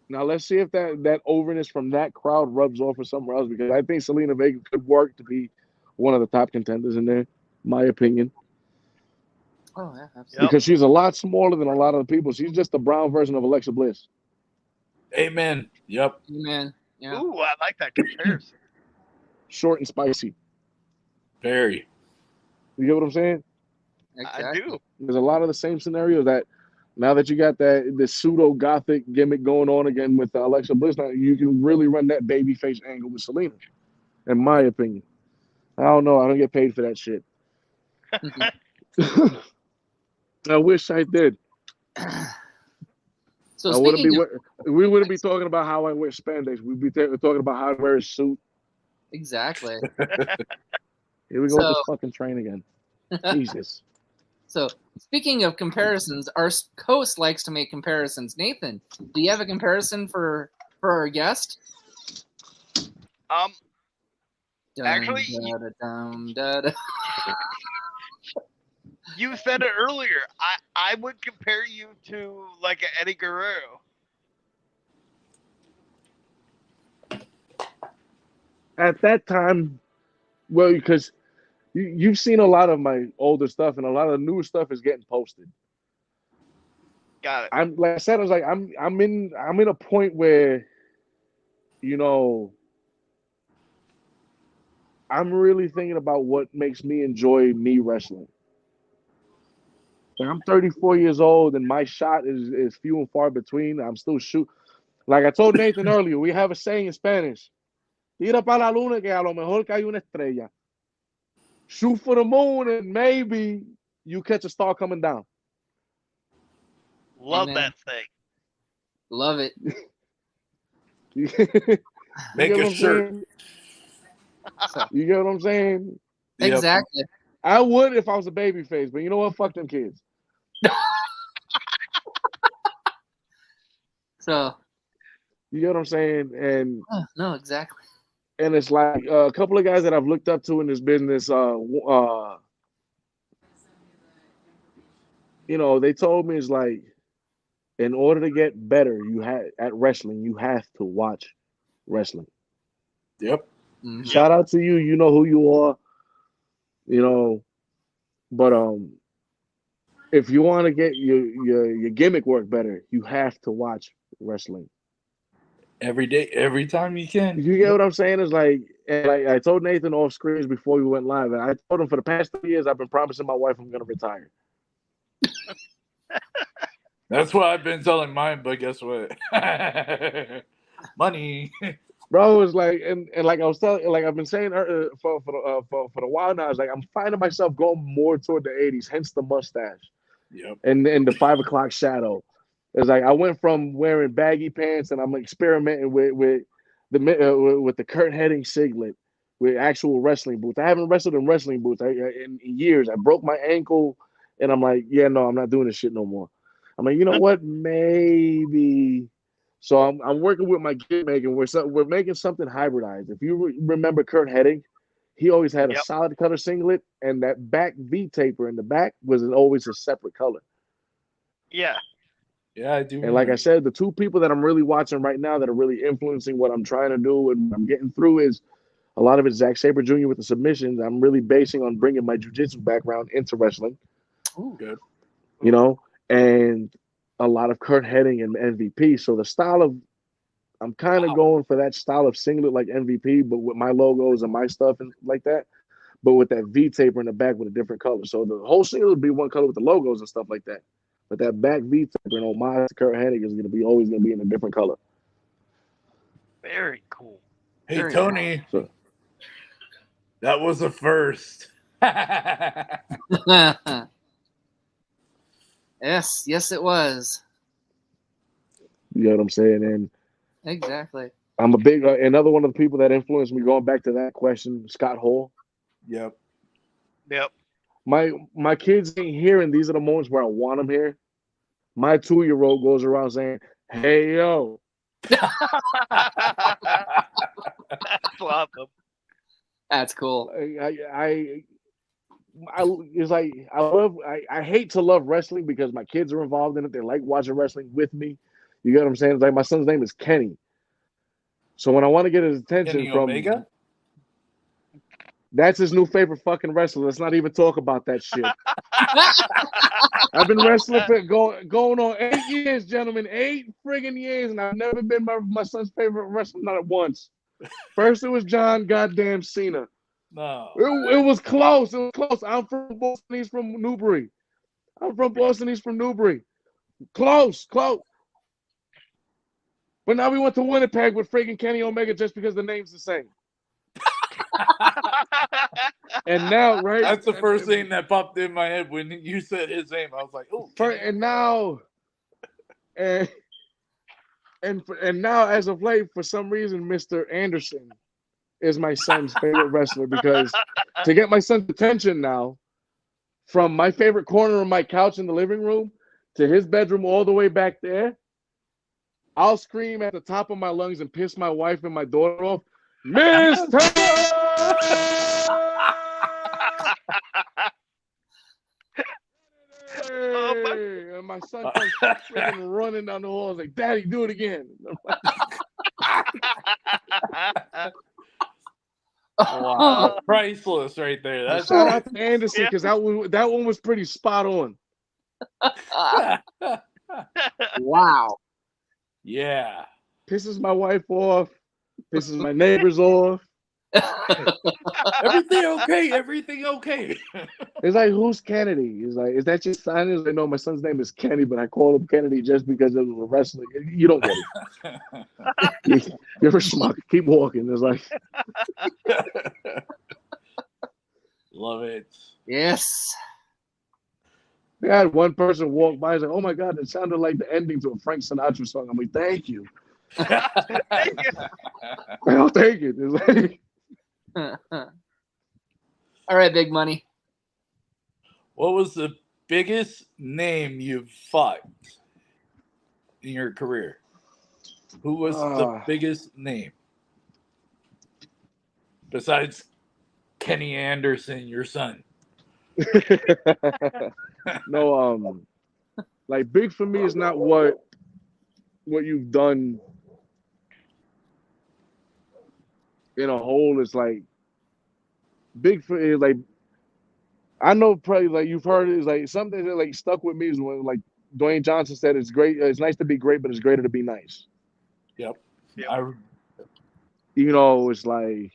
Now let's see if that overness from that crowd rubs off for somewhere else, because I think Selena Vega could work to be one of the top contenders in there, my opinion. Oh yeah, absolutely. Because she's a lot smaller than a lot of the people. She's just the brown version of Alexa Bliss. Amen. Yep. Amen. Yeah. Ooh, I like that comparison. Short and spicy. Very. You get what I'm saying? Exactly. I do. There's a lot of the same scenarios that now that you got this pseudo gothic gimmick going on again with Alexa Bliss, now you can really run that babyface angle with Selena, in my opinion. I don't know. I don't get paid for that shit. I wish I did. So we wouldn't be talking about how I wear spandex. We'd be talking about how I wear a suit. Exactly. Here we go with this fucking train again. Jesus. So, speaking of comparisons, our host likes to make comparisons. Nathan, do you have a comparison for our guest? Actually, you said it earlier. I would compare you to like an Eddie Guerrero. At that time, well, because you've seen a lot of my older stuff, and a lot of the newer stuff is getting posted. Got it. I'm like I said, I was like, I'm in a point where, you know, I'm really thinking about what makes me enjoy me wrestling. Like I'm 34 years old, and my shot is few and far between. I'm still shoot. Like I told Nathan earlier, we have a saying in Spanish: "Tira para la luna que a lo mejor cae una estrella." Shoot for the moon, and maybe you catch a star coming down. Love that thing. Love it. Make a shirt. You get what I'm saying? Exactly. Yep. I would if I was a baby face, but you know what? Fuck them kids. So you get what I'm saying? And no, exactly. And it's like a couple of guys that I've looked up to in this business. You know, they told me it's like, in order to get better, at wrestling, you have to watch wrestling. Yep. Mm-hmm. Shout out to you. You know who you are. You know, but if you want to get your gimmick work better, you have to watch wrestling every day, every time you can. You get what I'm saying? It's like, and I told Nathan off screens before we went live, and I told him for the past 3 years I've been promising my wife I'm going to retire. That's what I've been telling mine, but guess what? Money. Bro, it's like, and like I was telling, like I've been saying for the while now, it's like I'm finding myself going more toward the '80s, hence the mustache Yep. and the 5 o'clock shadow. It's like I went from wearing baggy pants and I'm experimenting with the Kurt Hennig singlet with actual wrestling boots. I haven't wrestled in wrestling boots in years. I broke my ankle, and I'm like, yeah, no, I'm not doing this shit no more. I'm like, you know what? Maybe. So I'm working with my gig making. We're making something hybridized. If you remember Kurt Hennig, he always had a Yep. solid color singlet, and that back V taper in the back was always a separate color. Yeah. Yeah, I do. And like I remember. said, the two people that I'm really watching right now that are really influencing what I'm trying to do and I'm getting through is a lot of it Zack Sabre Jr. with the submissions. I'm really basing on bringing my jiu-jitsu background into wrestling, Ooh. Good. you know, and a lot of Kurt Hennig and MVP. So the style of I'm kind of going for that style of singlet like MVP, but with my logos and my stuff and like that, but with that V taper in the back with a different color. So the whole singlet would be one color with the logos and stuff like that. But that back V taper and homage to Kurt Hennig is going to be always going to be in a different color. Very cool. Hey, Very Tony, So, that was a first. Yes, it was. you know what I'm saying? And Exactly. I'm a big another one of the people that influenced me. Going back to that question, Scott Hall. Yep. Yep. My kids ain't here, and these are the moments where I want them here. My 2-year-old goes around saying, "Hey yo." That's awesome. That's cool. I it's like I hate to love wrestling because my kids are involved in it. They like watching wrestling with me. You get what I'm saying? It's like my son's name is Kenny. So when I want to get his attention Kenny from Omega? that's his new favorite fucking wrestler. Let's not even talk about that shit. I've been wrestling for going on 8 years, gentlemen. 8 friggin' years, and I've never been my son's favorite wrestler, not at once. First it was John goddamn Cena. No. It was close. It was close. I'm from Boston. He's from Newbury. I'm from Boston. He's from Newbury. Close. But now we went to Winnipeg with friggin' Kenny Omega just because the name's the same. And now, right? That's the first thing that popped in my head when you said his name. I was like, oh. And now, and now, as of late, for some reason, Mr. Anderson is my son's favorite wrestler because to get my son's attention now, from my favorite corner of my couch in the living room to his bedroom all the way back there, I'll scream at the top of my lungs and piss my wife and my daughter off, Mr. Hey! And my son comes freaking running down the hall. I was like, Daddy, do it again. Wow. Priceless right there. That's Shout out to Anderson because that one was pretty spot on. Wow. Yeah. Pisses my wife off, pisses my neighbors off. Everything okay? Everything okay? It's like, who's Kennedy? He's like, is that your son? He's like, no, my son's name is Kenny, but I call him Kennedy just because it was a wrestling. You don't get it. You're a schmuck. Keep walking. It's like, Love it. Yes. I had one person walk by and say, oh my God, it sounded like the ending to a Frank Sinatra song. I'm like, thank you. Thank you. I'll take it. It's like, All right, Big Money. What was the biggest name you've fought in your career? Who was the biggest name? Besides Kenny Anderson, your son. no, like big for me is not what you've done in a whole. It's like big for is like I know probably like you've heard it is like something that like stuck with me is when like Dwayne Johnson said it's great. It's nice to be great, but it's greater to be nice. Yep. You know, it's like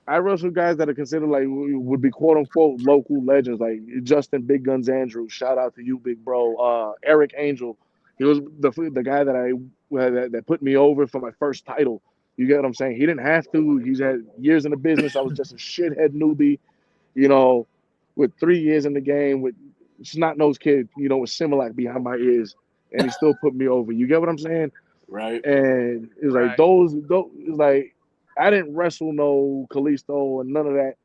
I wrestle guys that are considered like would be quote unquote local legends, like Justin Big Guns Andrews. Shout out to you, big bro. Eric Angel. He was the guy that I that put me over for my first title. You get what I'm saying? He didn't have to. He's had years in the business. I was just a shithead newbie, with 3 years in the game, with snot-nosed kid, with Similac behind my ears, and he still put me over. You get what I'm saying? Right. And it was like those it was like I didn't wrestle no Kalisto and none of that.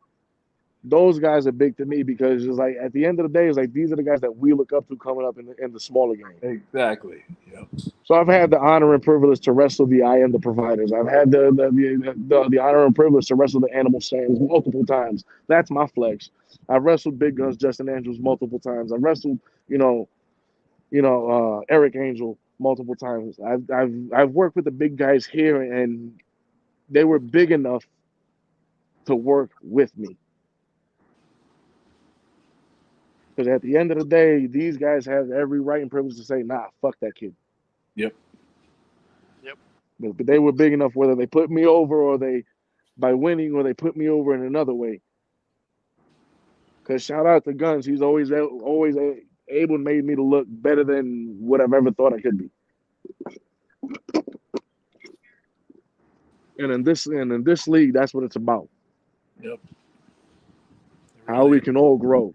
Those guys are big to me because it's like at the end of the day, it's like these are the guys that we look up to coming up in the smaller game. Exactly. Yep. So I've had the honor and privilege to wrestle the I Am the Providers. I've had the honor and privilege to wrestle the Animal Sands multiple times. That's my flex. I've wrestled Big Guns Justin Andrews multiple times. I've wrestled, Eric Angel multiple times. I've worked with the big guys here, and they were big enough to work with me. Because at the end of the day, these guys have every right and privilege to say, nah, fuck that kid. Yep. But they were big enough whether they put me over or by winning or they put me over in another way. Because shout out to Guns. He's always able and made me to look better than what I've ever thought I could be. And in this league, that's what it's about. Yep. How we can all grow.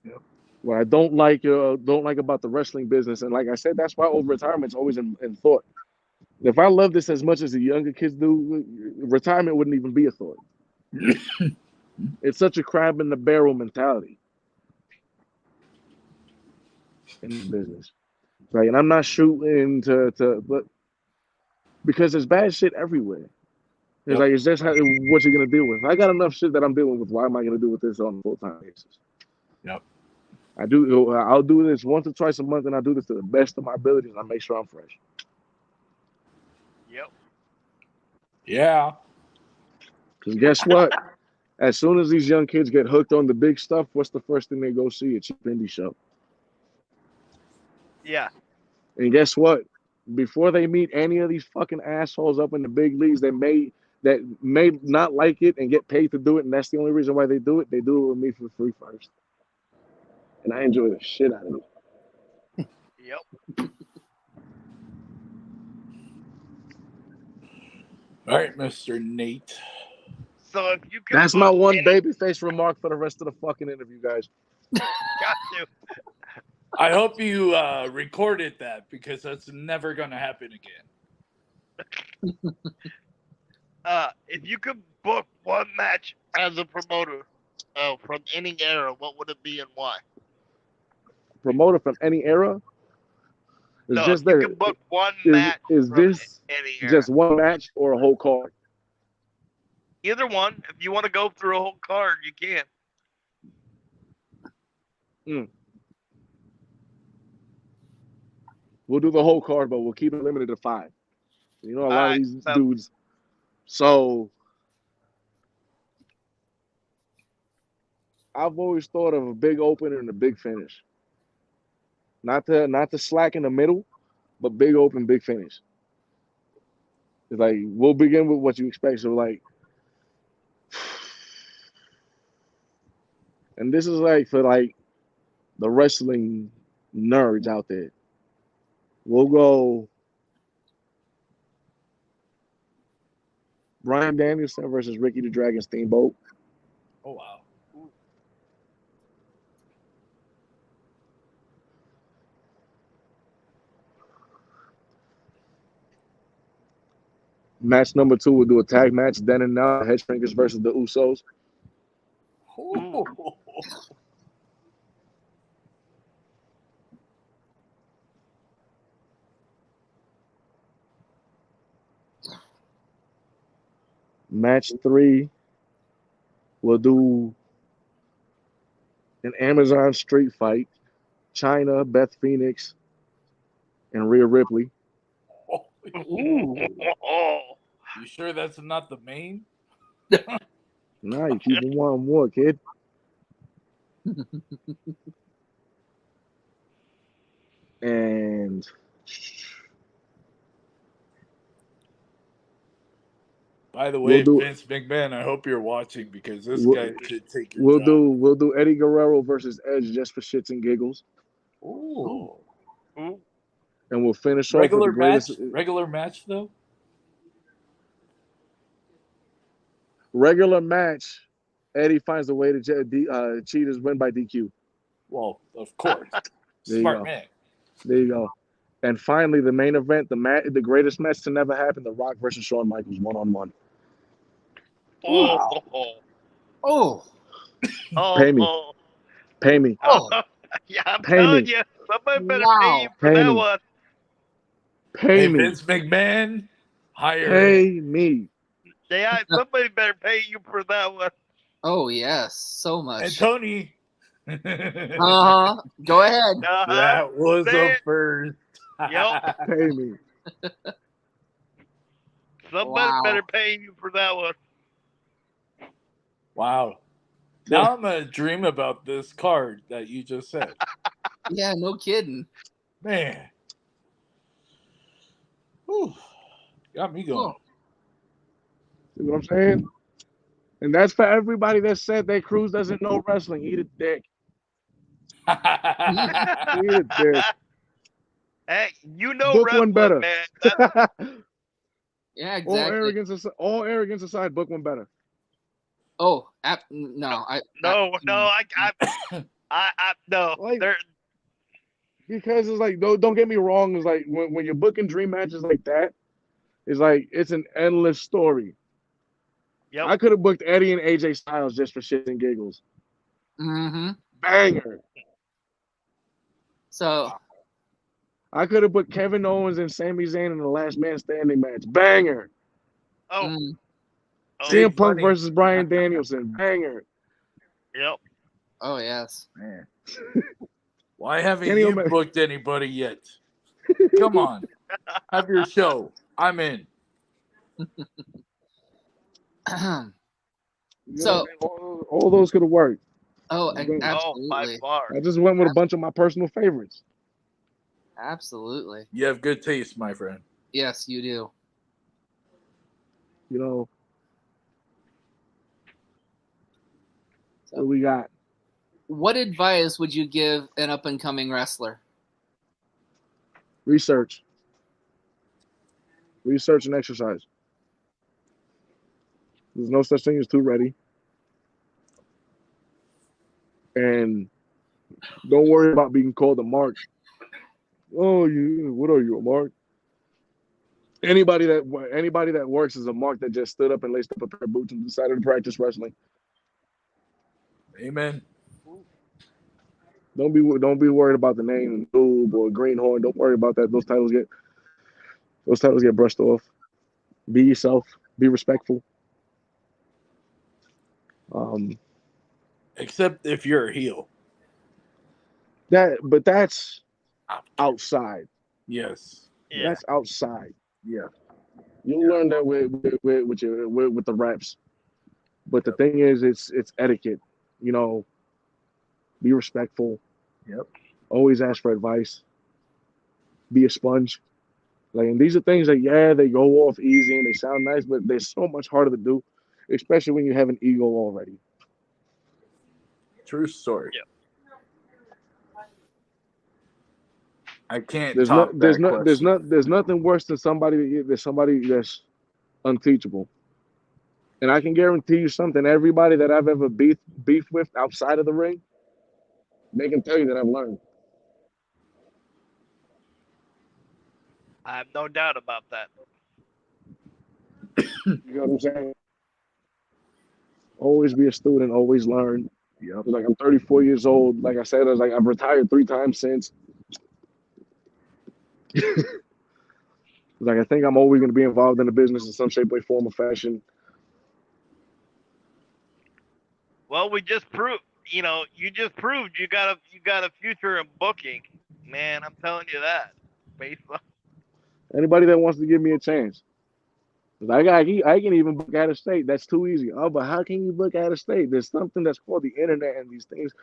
Yep. What I don't like about the wrestling business, and like I said, that's why over retirement's always in thought. If I love this as much as the younger kids do, retirement wouldn't even be a thought. It's such a crab in the barrel mentality in the business. Like, and I'm not shooting but because there's bad shit everywhere. It's like it's just what you're gonna deal with. If I got enough shit that I'm dealing with, why am I gonna deal with this on a full-time basis? Yep. I'll do this once or twice a month, and I do this to the best of my abilities, and I make sure I'm fresh. Yep. Yeah. Because guess what? As soon as these young kids get hooked on the big stuff, what's the first thing they go see? A cheap indie show. Yeah. And guess what? Before they meet any of these fucking assholes up in the big leagues that may not like it and get paid to do it, and that's the only reason why they do it with me for free first. And I enjoy the shit out of it. Yep. All right, Mr. Nate. So if you could that's my one babyface remark for the rest of the fucking interview, guys. Got you. I hope you recorded that because that's never going to happen again. If you could book one match as a promoter from any era, what would it be and why? Promoter from any era? No, just you can book one match. Is this any era. Just one match or a whole card? Either one. If you want to go through a whole card, you can. We'll do the whole card, but we'll keep it limited to 5. A lot of these dudes. So I've always thought of a big opener and a big finish. Not to slack in the middle, but big open, big finish. It's like we'll begin with what you expect. So like, and this is like for like the wrestling nerds out there. We'll go Bryan Danielson versus Ricky the Dragon Steamboat. Oh, wow. Match number 2, we'll do a tag match. Then and now, Headshrinkers versus the Usos. Match 3, we'll do an Amazon street fight. Chyna, Beth Phoenix, and Rhea Ripley. Ooh. You sure that's not the main? Nah, you keep them one more, kid. And by the way, Vince McMahon, I hope you're watching because this guy could take your job. We'll do Eddie Guerrero versus Edge just for shits and giggles. Ooh. and we'll finish off with the greatest regular match though. Regular match. Eddie finds a way to cheaters win by DQ. Well, of course. Smart man. There you go. And finally, the main event, the greatest match to never happen: The Rock versus Shawn Michaels 1-on-1. Oh. Pay me. Pay me. Yeah, I'm telling you, somebody better pay you for that one. Pay me. Vince McMahon, hire Pay me. Yeah, somebody better pay you for that one. Oh yes, so much. And Tony. Go ahead. That was a first. Yep. Pay me. Somebody better pay you for that one. Wow. Now I'm gonna dream about this card that you just said. Yeah, no kidding. Man. Whew. Got me going. See what I'm saying? And that's for everybody that said that Cruz doesn't know wrestling. Eat a dick. Eat a dick. Hey, you know book wrestling, one better. Man. Yeah, exactly. All arrogance aside, book one better. Oh, no, no. Like, because it's like, don't get me wrong. It's like when you're booking dream matches like that, it's like it's an endless story. Yep. I could have booked Eddie and AJ Styles just for shits and giggles. Mm-hmm. Banger. So I could have booked Kevin Owens and Sami Zayn in the Last Man Standing match. Banger. Oh. CM Punk versus Bryan Danielson. Banger. Yep. Oh yes. Man. Why haven't you booked anybody yet? Come on. Have your show. I'm in. So all those could have worked. Oh, absolutely. By far. I just went with a bunch of my personal favorites. Absolutely. You have good taste, my friend. Yes, you do. You know, what we got? What advice would you give an up-and-coming wrestler? Research. Research and exercise. There's no such thing as too ready. And don't worry about being called a mark. Oh, what are you, a mark? Anybody that works is a mark that just stood up and laced up a pair of boots and decided to practice wrestling. Amen. Don't be worried about the name Noob or Greenhorn. Don't worry about that. Those titles get brushed off. Be yourself. Be respectful. Except if you're a heel. But that's outside. Yes. Yeah. That's outside. Yeah. You'll learn that with the reps. But the thing is, it's etiquette. You know, be respectful. Yep. Always ask for advice. Be a sponge. Like, and these are things that they go off easy and they sound nice, but they're so much harder to do, especially when you have an ego already. True story. Yep. I can't. There's nothing worse than somebody that's unteachable. And I can guarantee you something. Everybody that I've ever beefed with outside of the ring, they can tell you that I've learned. I have no doubt about that. You know what I'm saying? Always be a student. Always learn. Yep. Like, I'm 34 years old. Like I said, I've retired 3 times since. Like, I think I'm always going to be involved in the business in some shape, way, form, or fashion. Well, we just proved. You just proved you got a future in booking, man. I'm telling you that. Based on Anybody that wants to give me a chance. I can even book out of state. That's too easy. Oh, but how can you book out of state? There's something that's called the internet and these things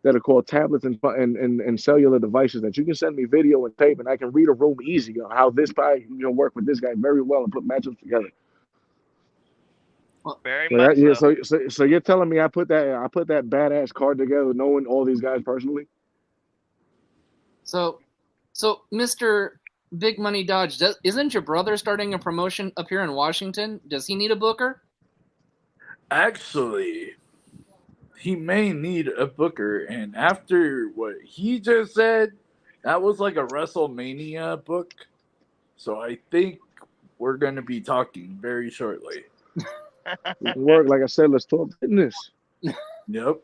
that are called tablets and cellular devices that you can send me video and tape, and I can read a room easy on how this guy can work with this guy very well and put matchups together. Very much so. So you're telling me I put that badass card together knowing all these guys personally? So Mr. Big Money Dodge, isn't your brother starting a promotion up here in Washington? Does he need a booker? Actually, he may need a booker, and after what he just said, that was like a WrestleMania book. So I think we're going to be talking very shortly. Work, like I said, let's talk business. Yep.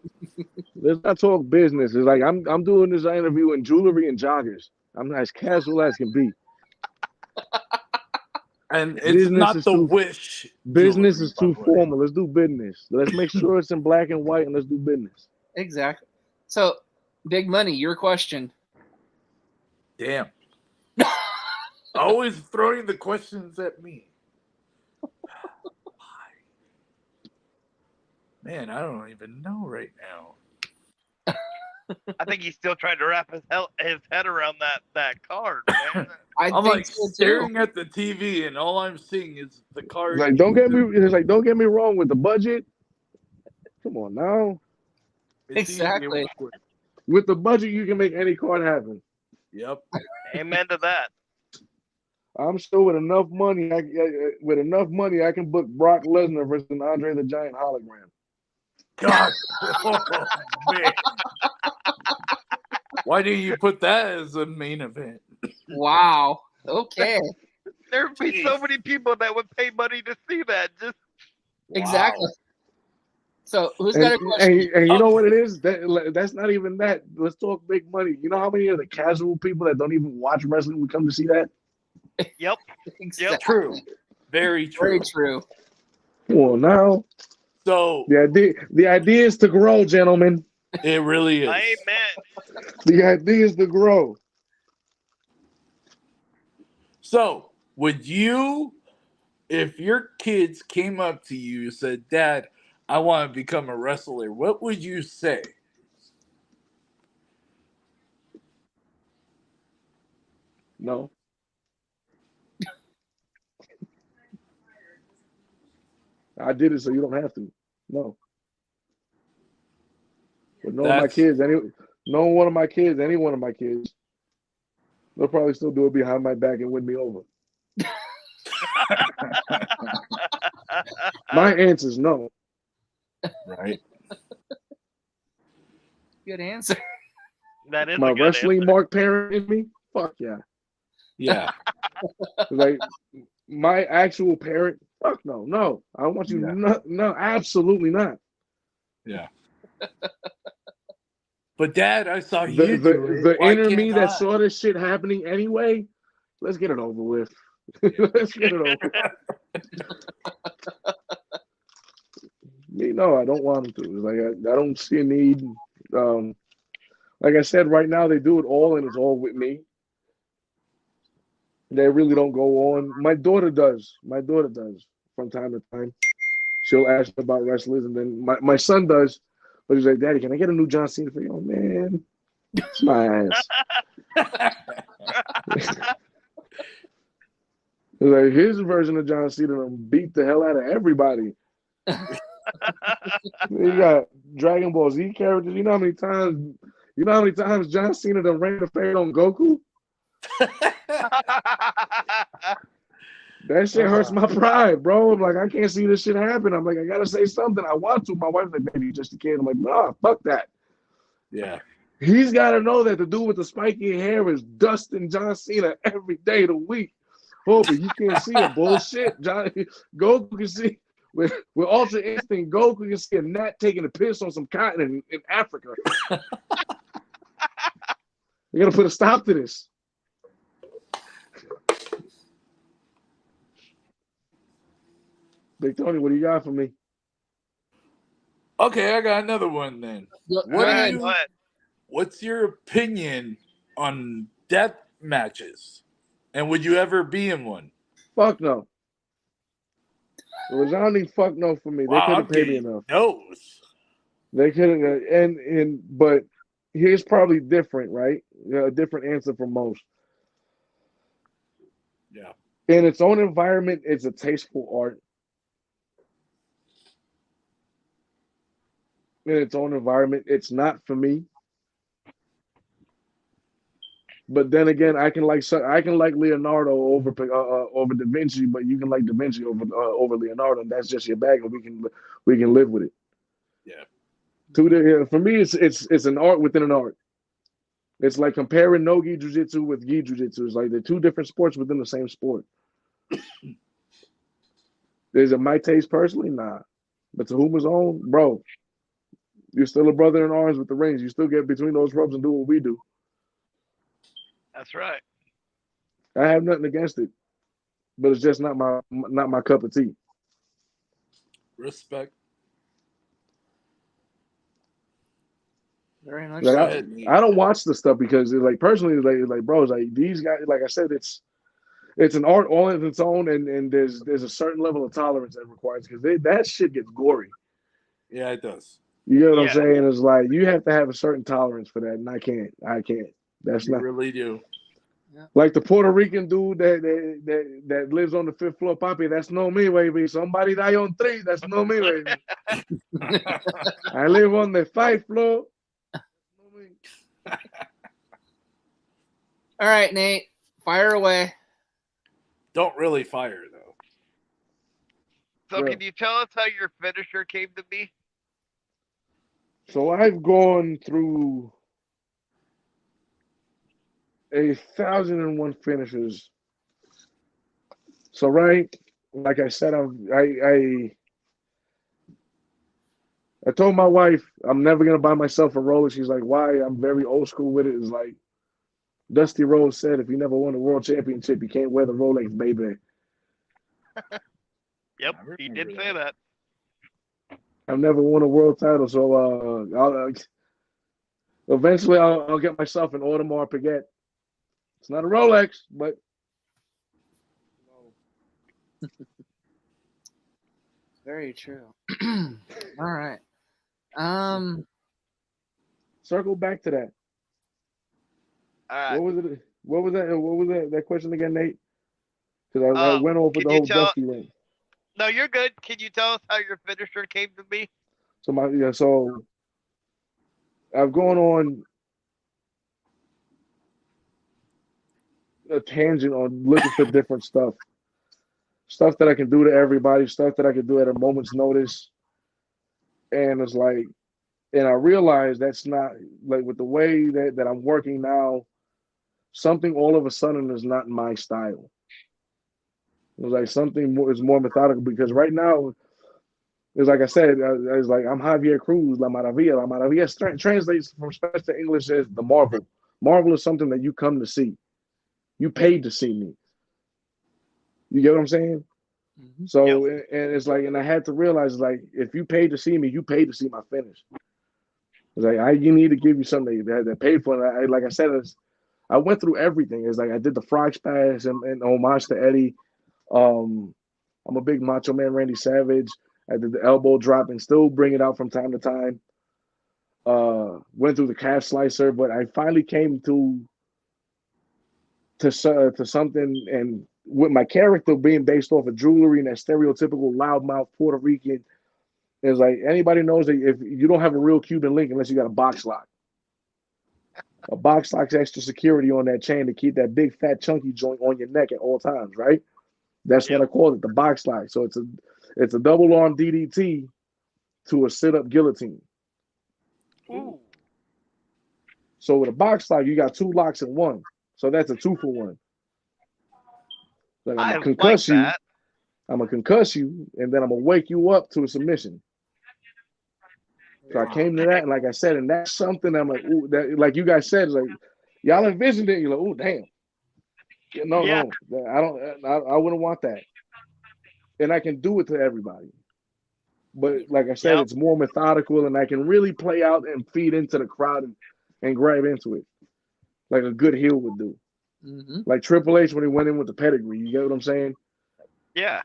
Let's not talk business. It's like I'm doing this interview in jewelry and joggers. I'm as casual as can be. And it's Business not is the too- wish. Business jewelry, is by too the way. formal. Let's do business. Let's make sure it's in black and white, and let's do business. Exactly. So, Big Money, your question. Damn. Always throwing the questions at me. Man, I don't even know right now. I think he's still trying to wrap his head around that card, man. I'm like staring at the TV, and all I'm seeing is the card. It's like don't get me wrong with the budget. Come on now. Exactly. With the budget, you can make any card happen. Yep. Amen to that. I'm sure with enough money, I can book Brock Lesnar versus an Andre the Giant hologram. God. Oh, man. Why didn't you put that as a main event? Wow. Okay. There would be so many people that would pay money to see that. Just Exactly. So who's got a question? And you know what it is? That's not even that. Let's talk big money. You know how many of the casual people that don't even watch wrestling would come to see that? Yep. Exactly. True. Very true. Very true. Well, now So the idea is to grow, gentlemen. it really is. Amen. The idea is to grow. So would you, if your kids came up to you and said, "Dad, I want to become a wrestler," what would you say? No. I did it so you don't have to. No. But knowing my kids, any one of my kids, they'll probably still do it behind my back and win me over. My answer is no. Right. Good answer. That is My a good wrestling answer. mark parent in me? Fuck yeah. Yeah. Like my actual parent? Fuck no. No. I don't want you. Yeah. No, absolutely not. Yeah. But Dad, I saw you do it. The Why inner can't me that I? saw this shit happening anyway, let's get it over with. Let's get it over with. Me, no, I don't want them to. Like I don't see a need. Like I said, right now they do it all, and it's all with me. They really don't go on. My daughter does. From time to time. She'll ask about wrestlers, and then my son does. But he's like, "Daddy, can I get a new John Cena for you?" Oh man, it's my ass. Like his version of John Cena beat the hell out of everybody. You got Dragon Ball Z characters. You know how many times John Cena done ran the fade on Goku? That shit hurts my pride, bro. I'm like, I can't see this shit happen. I'm like, I gotta say something. I want to. My wife's like, baby, just a kid. I'm like, nah, fuck that. Yeah. He's gotta know that the dude with the spiky hair is dusting John Cena every day of the week. Oh, but you can't see it. Bullshit. Goku can see with Ultra Instinct, Goku can see a gnat taking a piss on some cotton in Africa. We gotta put a stop to this. Big Tony, what do you got for me? Okay, I got another one then. What's your opinion on death matches? And would you ever be in one? Fuck no. The resounding fuck no for me. They couldn't pay me enough. No's. They couldn't, but here's probably different, right? A different answer from most. Yeah. In its own environment, it's a tasteful art. In its own environment, it's not for me. But then again, I can like Leonardo over Da Vinci, but you can like Da Vinci over Leonardo, and that's just your bag, and we can live with it. Yeah. For me, it's an art within an art. It's like comparing no-gi jiu-jitsu with gi jiu-jitsu. It's like they're two different sports within the same sport. Is it my taste personally? Nah. But to whom his own, bro, you're still a brother in arms with the rings. You still get between those ropes and do what we do. That's right. I have nothing against it, but it's just not my cup of tea. Respect. Very much. Like, I don't watch the stuff because like personally, like bro, it's like these guys. Like I said, it's an art all in its own, and there's a certain level of tolerance that requires because that shit gets gory. Yeah, it does. You get what I'm saying? It's like you have to have a certain tolerance for that, and I can't. That's you not really do. like the Puerto Rican dude that lives on the 5th floor, Papi. That's no me, baby. Somebody die on 3. That's no me, baby. I live on the 5th floor. All right, Nate, fire away. Don't really fire though. So can you tell us how your finisher came to be? So I've gone through 1,001 finishes. So like I said, I told my wife I'm never gonna buy myself a Rolex. She's like, "Why?" I'm very old school with it. It's like Dusty Rhodes said, "If you never won a world championship, you can't wear the Rolex, baby." Yep, he did say that. I've never won a world title, so eventually I'll get myself an Audemars Piguet. It's not a Rolex, but very true. All right. Circle back to that. What was it? What was that? What was that question again, Nate? Because I went over the whole Dusty ring. No, you're good. Can you tell us how your finisher came to be? So I've gone on a tangent on looking for different stuff that I can do to everybody, stuff that I can do at a moment's notice, and it's like, and I realized that's not like with the way that I'm working now. Something all of a sudden is not my style. It was like something is more methodical because right now, it's like I said, it's like I'm Javier Cruz, La Maravilla. La Maravilla translates from Spanish to English as the marvel. Marvel is something that you come to see. You paid to see me. You get what I'm saying? Mm-hmm. So, and it's like, and I had to realize, like, if you paid to see me, you paid to see my finish. It's like, you need to give you something that paid for it. Like I said, I went through everything. It's like I did the frog splash and homage to Eddie. I'm a big Macho Man Randy Savage. I did the elbow drop and still bring it out from time to time. Went through the calf slicer, but I finally came to something, and with my character being based off of jewelry and that stereotypical loudmouth Puerto Rican, it's like anybody knows that if you don't have a real Cuban link unless you got a box lock. A box lock's extra security on that chain to keep that big fat chunky joint on your neck at all times, right? That's what I call it, the box lock. So it's a double arm DDT to a sit up guillotine. Ooh. So with a box lock, you got 2 locks in one. So that's a 2-for-1. Like I'm gonna concuss you. I'm gonna concuss you, and then I'm gonna wake you up to a submission. So I came to that, and like I said, and that's something I'm like, ooh, that, like you guys said, like y'all envisioned it. You're like, oh damn. No, I wouldn't want that. And I can do it to everybody. But like I said, it's more methodical, and I can really play out and feed into the crowd and grab into it, like a good heel would do. Mm-hmm. Like Triple H when he went in with the pedigree. You get what I'm saying? Yeah.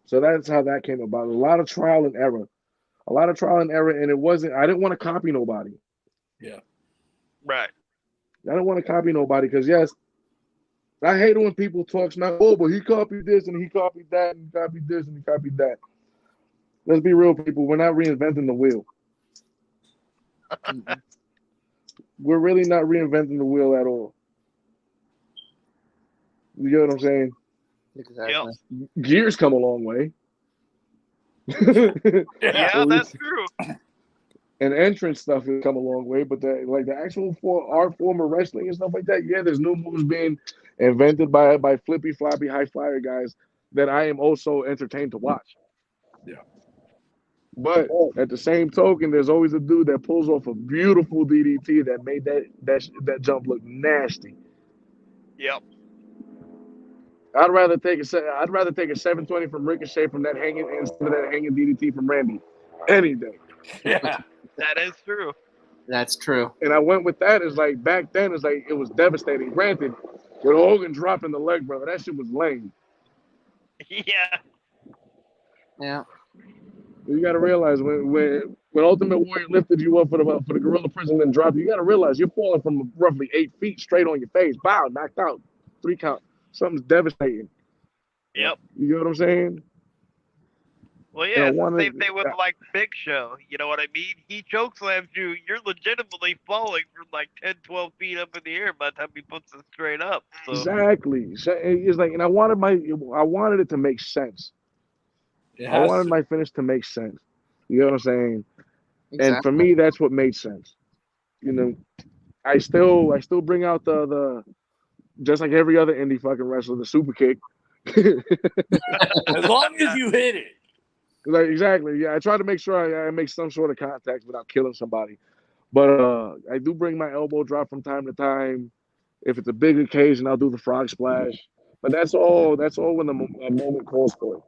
So that's how that came about. A lot of trial and error. And it wasn't, I didn't want to copy nobody. Yeah. Right. I didn't want to copy nobody because, yes, I hate it when people talk smack. Oh, but he copied this and he copied that and he copied this and he copied that. Let's be real, people. We're not reinventing the wheel. we're really not reinventing the wheel at all. You get what I'm saying? Exactly. Gears come a long way. Yeah, that's true. And entrance stuff has come a long way, but the actual art form of wrestling and stuff like that, yeah, there's new moves being invented by flippy floppy high flyer guys that I am also entertained to watch. Yeah. But at the same token, there's always a dude that pulls off a beautiful DDT that made that jump look nasty. Yep. I'd rather take a 720 from Ricochet from that hanging instead of that hanging DDT from Randy any day. Yeah. That is true. That's true. And I went with that. It's like back then, it's like it was devastating. Granted, with Hogan dropping the leg, brother, that shit was lame. Yeah. Yeah. You got to realize when Ultimate Warrior lifted you up for the Gorilla Prison and dropped you, got to realize you're falling from roughly 8 feet straight on your face. Bow, knocked out, 3 count. Something's devastating. Yep. You get what I'm saying? Well, yeah, it's the same thing with like Big Show. You know what I mean? He chokeslams you. You're legitimately falling from like 10, 12 feet up in the air by the time he puts it straight up. So. Exactly. It's like, and I wanted it to make sense. I wanted my finish to make sense. You know what I'm saying? Exactly. And for me, that's what made sense. You know, I still bring out the just like every other indie fucking wrestler, the super kick. As long as you hit it. Like exactly, yeah. I try to make sure I make some sort of contact without killing somebody. But I do bring my elbow drop from time to time. If it's a big occasion, I'll do the frog splash. But that's all when the moment calls for it.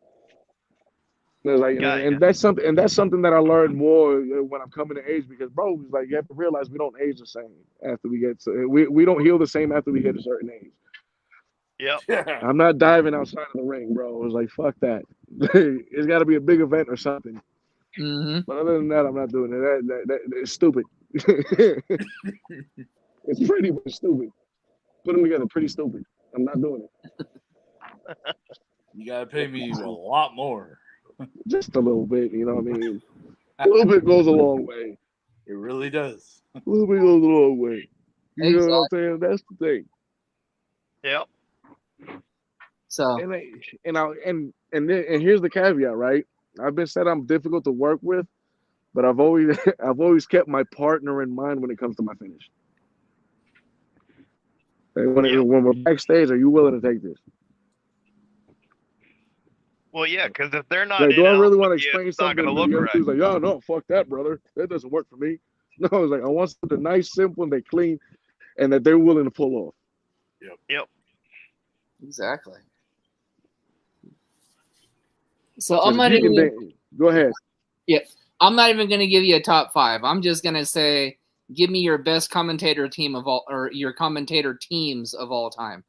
Like, and that's something that I learned more when I'm coming to age because, bro, it's like you have to realize we don't age the same after we get to we don't heal the same after we hit a certain age. Yep. I'm not diving outside of the ring, bro. It was like fuck that. It's got to be a big event or something. Mm-hmm. But other than that, I'm not doing it. That it's stupid. It's pretty much stupid. Put them together, pretty stupid. I'm not doing it. You gotta pay me a lot more. Just a little bit, you know what I mean? A little bit goes a long way. It really does. A little bit goes a long way. You know what I'm saying? That's the thing. Yep. So and here's the caveat, right? I've been said I'm difficult to work with, but I've always kept my partner in mind when it comes to my finish. When we're backstage, are you willing to take this? Well, yeah, because if they're not, like, do I really want to explain something? The other dude's like, "Yeah, no, fuck that, brother. That doesn't work for me." No, it's like I want something nice, simple, and they clean, and that they're willing to pull off. Yep. Exactly. So I'm not even. Go ahead. Yeah, I'm not even going to give you a top 5. I'm just going to say, give me your best commentator team of all, or your commentator teams of all time.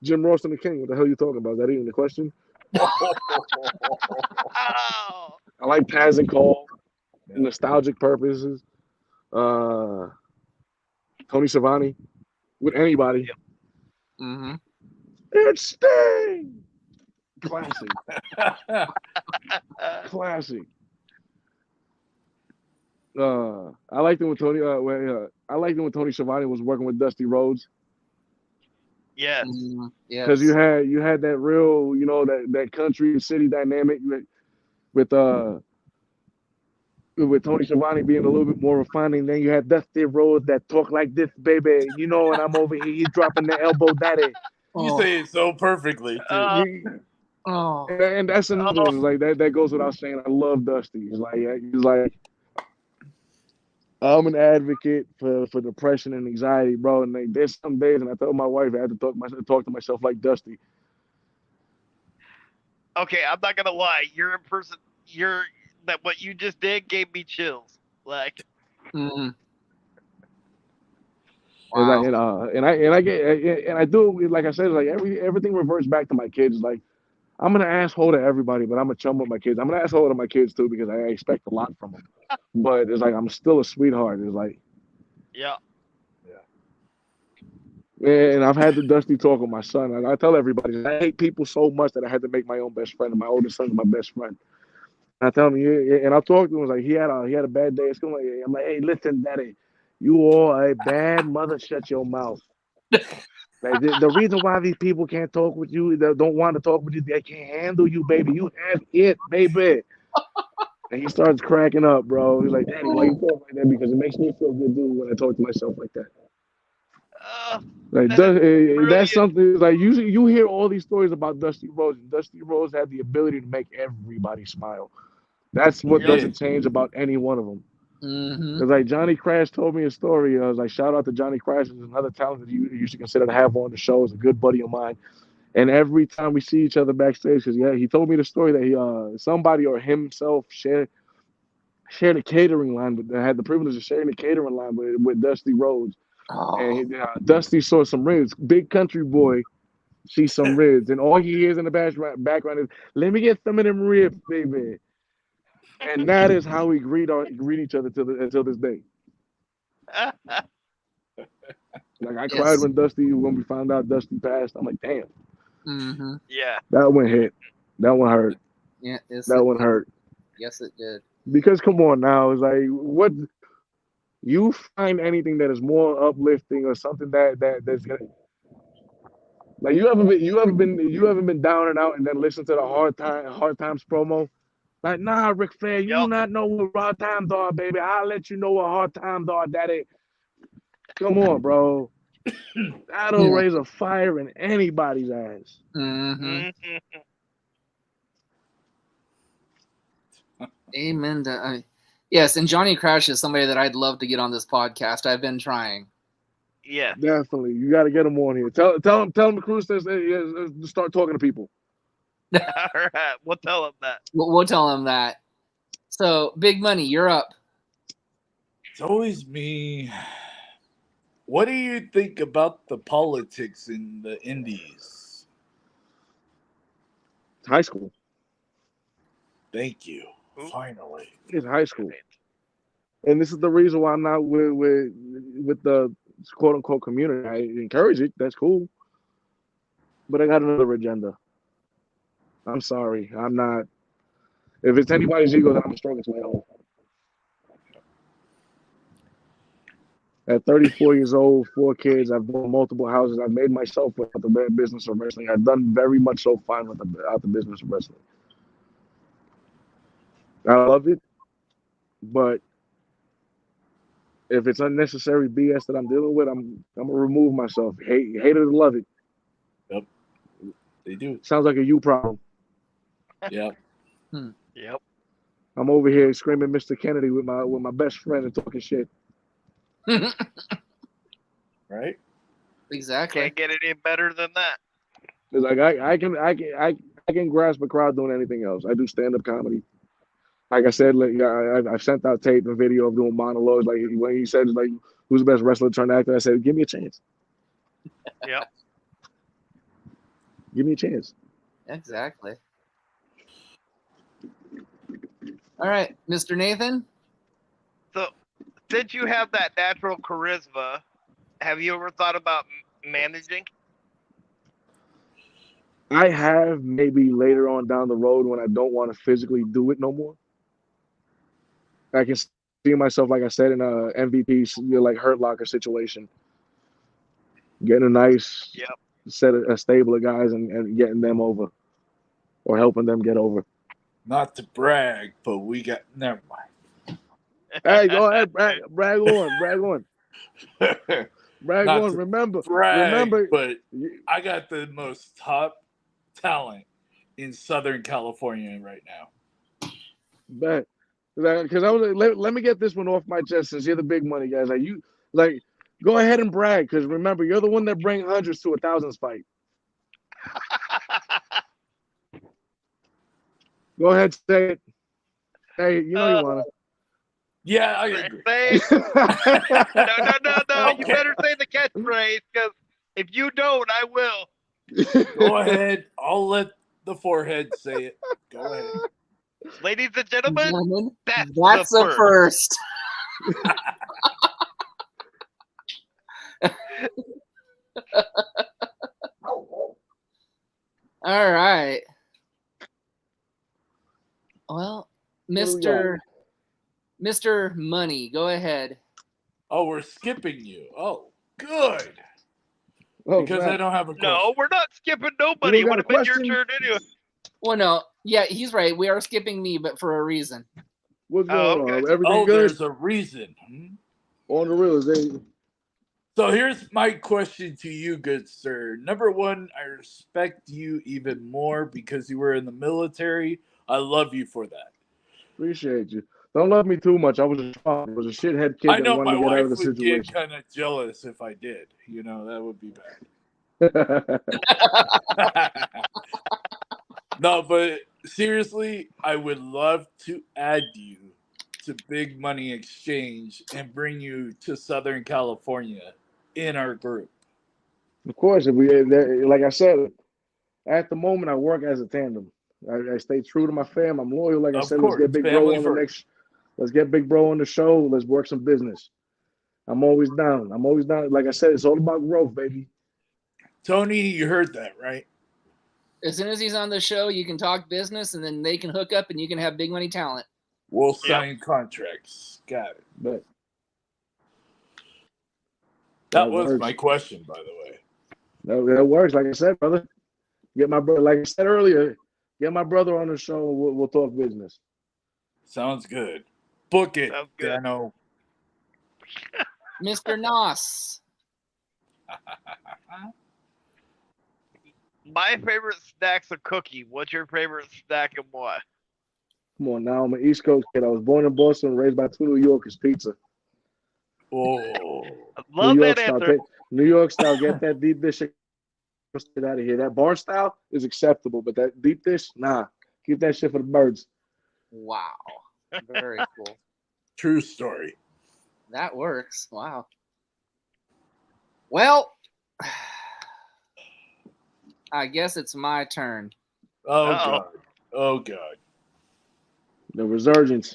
Jim Ross and the King. What the hell are you talking about? Is that even the question? I like Taz and Cole, nostalgic purposes. Tony Schiavone, with anybody. Yep. Mm-hmm. It's Sting. Classic. Classic. I liked it when Tony. I liked it when Tony Schiavone was working with Dusty Rhodes. Yes. Because you had that real, you know, that country and city dynamic with Tony Schiavone being a little bit more refined, and then you had Dusty Rhodes that talk like this, baby, you know, and I'm over here, he's dropping the elbow daddy. You say it so perfectly too. And that's another one. Like that goes without saying. I love Dusty. He's like I'm an advocate for depression and anxiety, bro. And there's some days, and I told my wife I had to talk to myself like Dusty. Okay, I'm not gonna lie. You're a person. What you just did gave me chills. Like. Mm-hmm. Wow. And I do, like I said, like everything reverts back to my kids. Like I'm an asshole to everybody, but I'm a chum with my kids. I'm an asshole to my kids too because I expect a lot from them. But it's like I'm still a sweetheart. It's like, yeah. And I've had the Dusty talk with my son. And I tell everybody I hate people so much that I had to make my own best friend. And my oldest son's my best friend. I tell him, yeah, and I talked to him. Like he had a bad day. I'm like, hey, listen, daddy, you are a bad mother. Shut your mouth. Like the reason why these people can't talk with you, they don't want to talk with you, they can't handle you, baby. You have it, baby. And he starts cracking up, bro. He's like, Daddy, why you talk like that? Because it makes me feel good, dude, when I talk to myself like that. Like That is that's brilliant. something like you hear all these stories about Dusty Rhodes. And Dusty Rhodes had the ability to make everybody smile. That's He what doesn't did. change about any one of them. Mm-hmm. Because like Johnny Crash told me a story. I was like, shout out to Johnny Crash, is another talent that you should consider to have on the show. Is a good buddy of mine. And every time we see each other backstage, because yeah, he told me the story that he somebody or himself shared a catering line, but had the privilege of sharing a catering line with Dusty Rhodes. Oh, And Dusty saw some ribs. Big country boy sees some ribs, and all he hears in the background is, "Let me get some of them ribs, baby." And that is how we greet each other until this day. Like I cried yes. when we found out Dusty passed. I'm like, damn, Mm-hmm. Yeah. that one hit. That one hurt. Yeah. Yes, That it one did. hurt. Yes, it did. Because come on now, it's like what you find anything that is more uplifting or something that's gonna like you ever been down and out and then listen to the hard times promo. Like, nah, Ric Flair, you do Yep. not know what hard times are, baby. I'll let you know what hard times are, daddy. Come on, bro. That'll Yeah. raise a fire in anybody's ass. Mm-hmm. Mhm. Amen. Yes, and Johnny Crash is somebody that I'd love to get on this podcast. I've been trying. Yeah. Definitely. You got to get him on here. Tell him Cruz to start talking to people. All right. We'll tell him that. We'll tell him that. So, Big Money, you're up. It's always me. What do you think about the politics in the Indies? High school. Thank you. Ooh. Finally. It's high school. And this is the reason why I'm not with the quote unquote community. I encourage it. That's cool. But I got another agenda. I'm sorry. I'm not. If it's anybody's ego, then I'm strong as my own. At 34 years old, 4 kids, I've bought multiple houses. I've made myself without the business of wrestling. I've done very much so fine without the business of wrestling. I love it, but if it's unnecessary BS that I'm dealing with, I'm gonna remove myself. Hate it or love it. Yep. They do. Sounds like a you problem. Yep. Yep. I'm over here screaming Mr. Kennedy with my best friend and talking shit. Right? Exactly. Can't get any better than that. It's like I can grasp a crowd doing anything else. I do stand up comedy. Like I said, like, I've sent out tape and video of doing monologues. Like when he said, like, who's the best wrestler turned actor? I said, give me a chance. Yep. Give me a chance. Exactly. All right, Mr. Nathan. So, since you have that natural charisma, have you ever thought about managing? I have maybe later on down the road when I don't want to physically do it no more. I can see myself, like I said, in a MVP, like Hurt Locker situation, getting a nice Yep. set of a stable of guys and getting them over or helping them get over. Not to brag, but we got. Never mind. Hey, go ahead, brag on. Brag Not on. to Remember, brag, but I got the most top talent in Southern California right now. Bet. Because I was like, let me get this one off my chest since you're the big money guys. Like go ahead and brag because remember you're the one that bring hundreds to a thousands fight. Go ahead, say it. Hey, you know you wanna. Yeah, I agree. Say it. No. Okay. You better say the catchphrase because if you don't, I will. Go ahead. I'll let the forehead say it. Go ahead. Ladies and gentlemen, that's the first. All right. Well, Mr. Money, go ahead. Oh, we're skipping you. Oh, good. Oh, Because I don't have a question. No, we're not skipping nobody. It would have been your turn anyway. Well, no. Yeah, he's right. We are skipping me, but for a reason. What's going on? Everything good? There's a reason. On the real estate. So here's my question to you, good sir. Number one, I respect you even more because you were in the military. I love you for that. Appreciate you. Don't love me too much. I was a shithead kid I know that my wanted to get out of wife the would get situation. kind of jealous if I did. You know, that would be bad. No, but seriously, I would love to add you to Big Money Exchange and bring you to Southern California in our group. Of course, if we like I said, at the moment I work as a tandem. I stay true to my fam. I'm loyal. Like I said, let's get Big Bro on the next. Let's get Big Bro on the show. Let's work some business. I'm always down. Like I said, it's all about growth, baby. Tony, you heard that, right? As soon as he's on the show, you can talk business, and then they can hook up, and you can have Big Money talent. We'll sign contracts. Got it. But that was my question, by the way. That works. Like I said, brother. Get my brother. Like I said earlier, get my brother on the show. And we'll talk business. Sounds good. Book it, Dano. Mr. Nos. My favorite snack's a cookie. What's your favorite snack and why? Come on, now I'm an East Coast kid. I was born in Boston, raised by two New Yorkers. Pizza. Oh, love that answer. New York style. Get that deep dish. Get out of here. That bar style is acceptable, but that deep dish, nah. Keep that shit for the birds. Wow, very cool. True story. That works. Wow. Well, I guess it's my turn. Oh, God. Oh, God. The resurgence.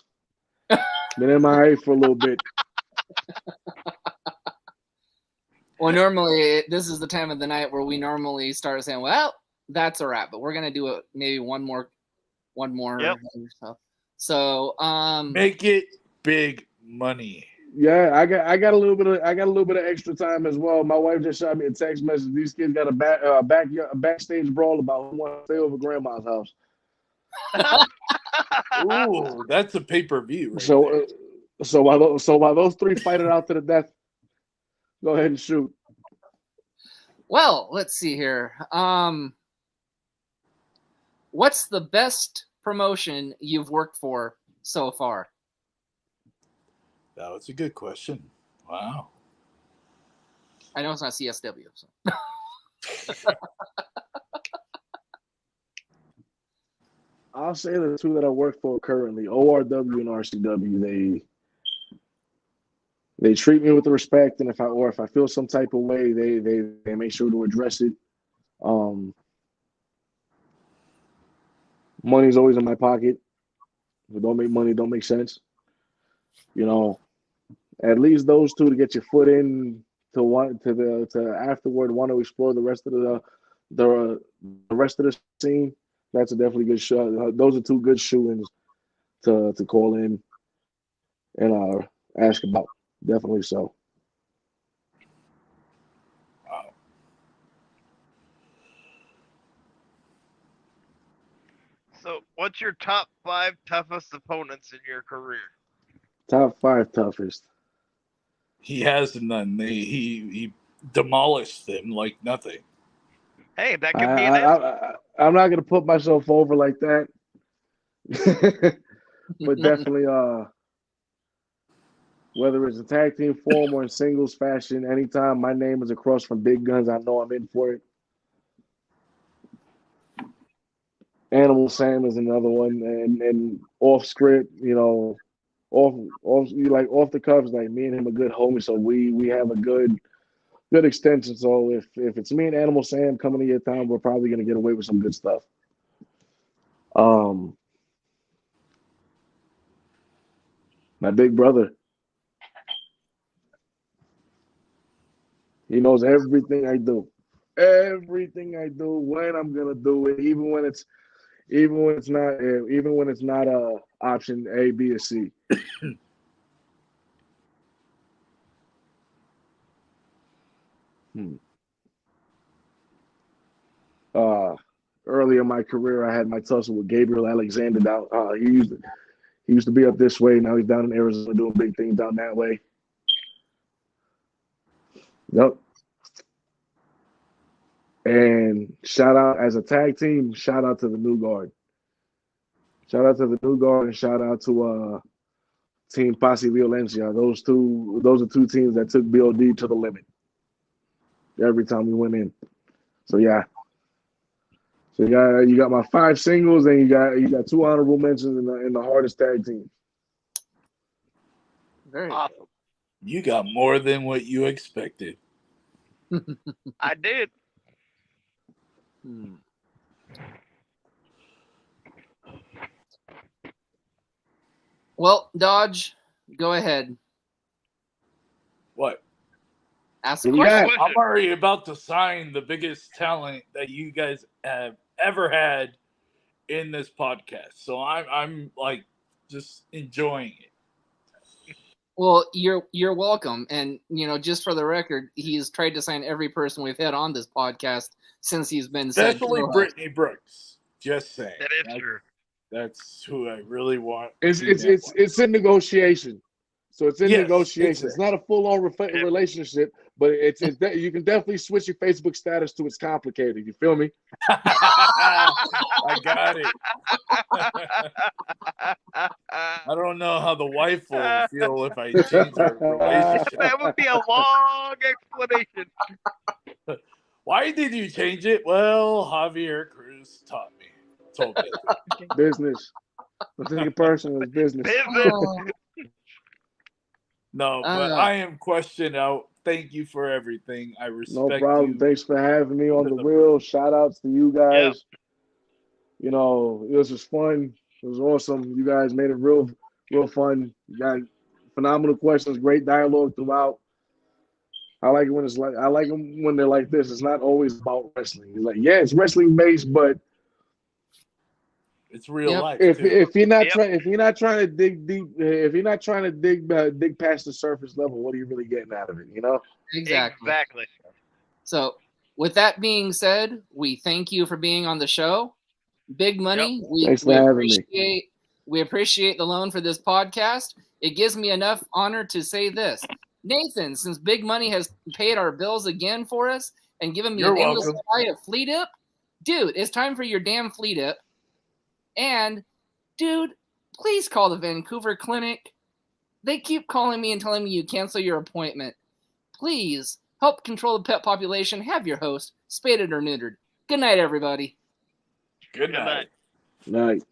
Been MIA for a little bit. Well, normally this is the time of the night where we normally start saying, well, that's a wrap, but we're going to do it maybe one more. Yep. So, make it Big Money. Yeah, I got a little bit of extra time as well. My wife just shot me a text message. These kids got a backstage brawl about who wants to stay over grandma's house. Ooh, that's a pay-per-view. Right so while those three fight it out to the death, go ahead and shoot. Well, let's see here. What's the best promotion you've worked for so far? That was a good question. Wow. I know it's not CSW. So. I'll say the two that I work for currently, ORW and RCW. They treat me with the respect, and if I feel some type of way, they make sure to address it. Money's always in my pocket. If it don't make money, it don't make sense. You know, at least those two to get your foot in to afterward want to explore the rest of the rest of the scene. That's a definitely good show. Those are two good shoo-ins to call in and ask about. Definitely so. Wow. So, what's your top 5 toughest opponents in your career? Top 5 toughest. He has none. He demolished them like nothing. Hey, that could be an answer. I'm not gonna put myself over like that, but definitely, whether it's a tag team form or in singles fashion, anytime my name is across from big guns, I know I'm in for it. Animal Sam is another one, and off script, you know, off the cuffs, like me and him are good homies, so we have a good extension. So if it's me and Animal Sam coming to your town, we're probably gonna get away with some good stuff. My big brother, he knows everything I do, when I'm gonna do it, even when even when it's not option A, B, or C. Early in my career, I had my tussle with Gabriel Alexander down. He used to be up this way. Now he's down in Arizona doing big things down that way. Yep. And shout out as a tag team. Shout out to the New Guard. Shout out to the New Guard and shout out to Team Posse Violencia. Those are two teams that took BOD to the limit every time we went in. So yeah. So you got my 5 singles and you got 2 honorable mentions in the hardest tag team. Very awesome. You got more than what you expected. I did. Well, Dodge, go ahead. What? Ask a question. I'm already about to sign the biggest talent that you guys have ever had in this podcast. So I'm like just enjoying it. Well, you're welcome. And just for the record, he's tried to sign every person we've had on this podcast since he's been especially Brittany Brooks. Just saying. That is true. That's who I really want. It's in negotiation. So it's in negotiation. Exactly. It's not a full-on relationship, but it's you can definitely switch your Facebook status to it's complicated. You feel me? I got it. I don't know how the wife will feel if I change our relationship. That would be a long explanation. Why did you change it? Well, Javier Cruz taught me. Told me. Business. Don't take it personal. It's business. No, but I am questioned out. Thank you for everything. I respect you. No problem. Thanks for having me on the wheel. Shout outs to you guys. Yep. It was just fun. It was awesome. You guys made it real fun. You got phenomenal questions, great dialogue throughout. I like it when they're like this. It's not always about wrestling. It's like, yeah, it's wrestling based, but it's real life. If you're not trying to dig deep, if you're not trying to dig past the surface level, what are you really getting out of it? Exactly. So, with that being said, we thank you for being on the show. Big Money. Yep. Thanks for having me. We appreciate the loan for this podcast. It gives me enough honor to say this, Nathan. Since Big Money has paid our bills again for us and given me an endless supply of flea dip, dude, it's time for your damn flea dip. And, dude, please call the Vancouver Clinic. They keep calling me and telling me you cancel your appointment. Please help control the pet population. Have your host spaded or neutered. Good night, everybody. Good night. Night.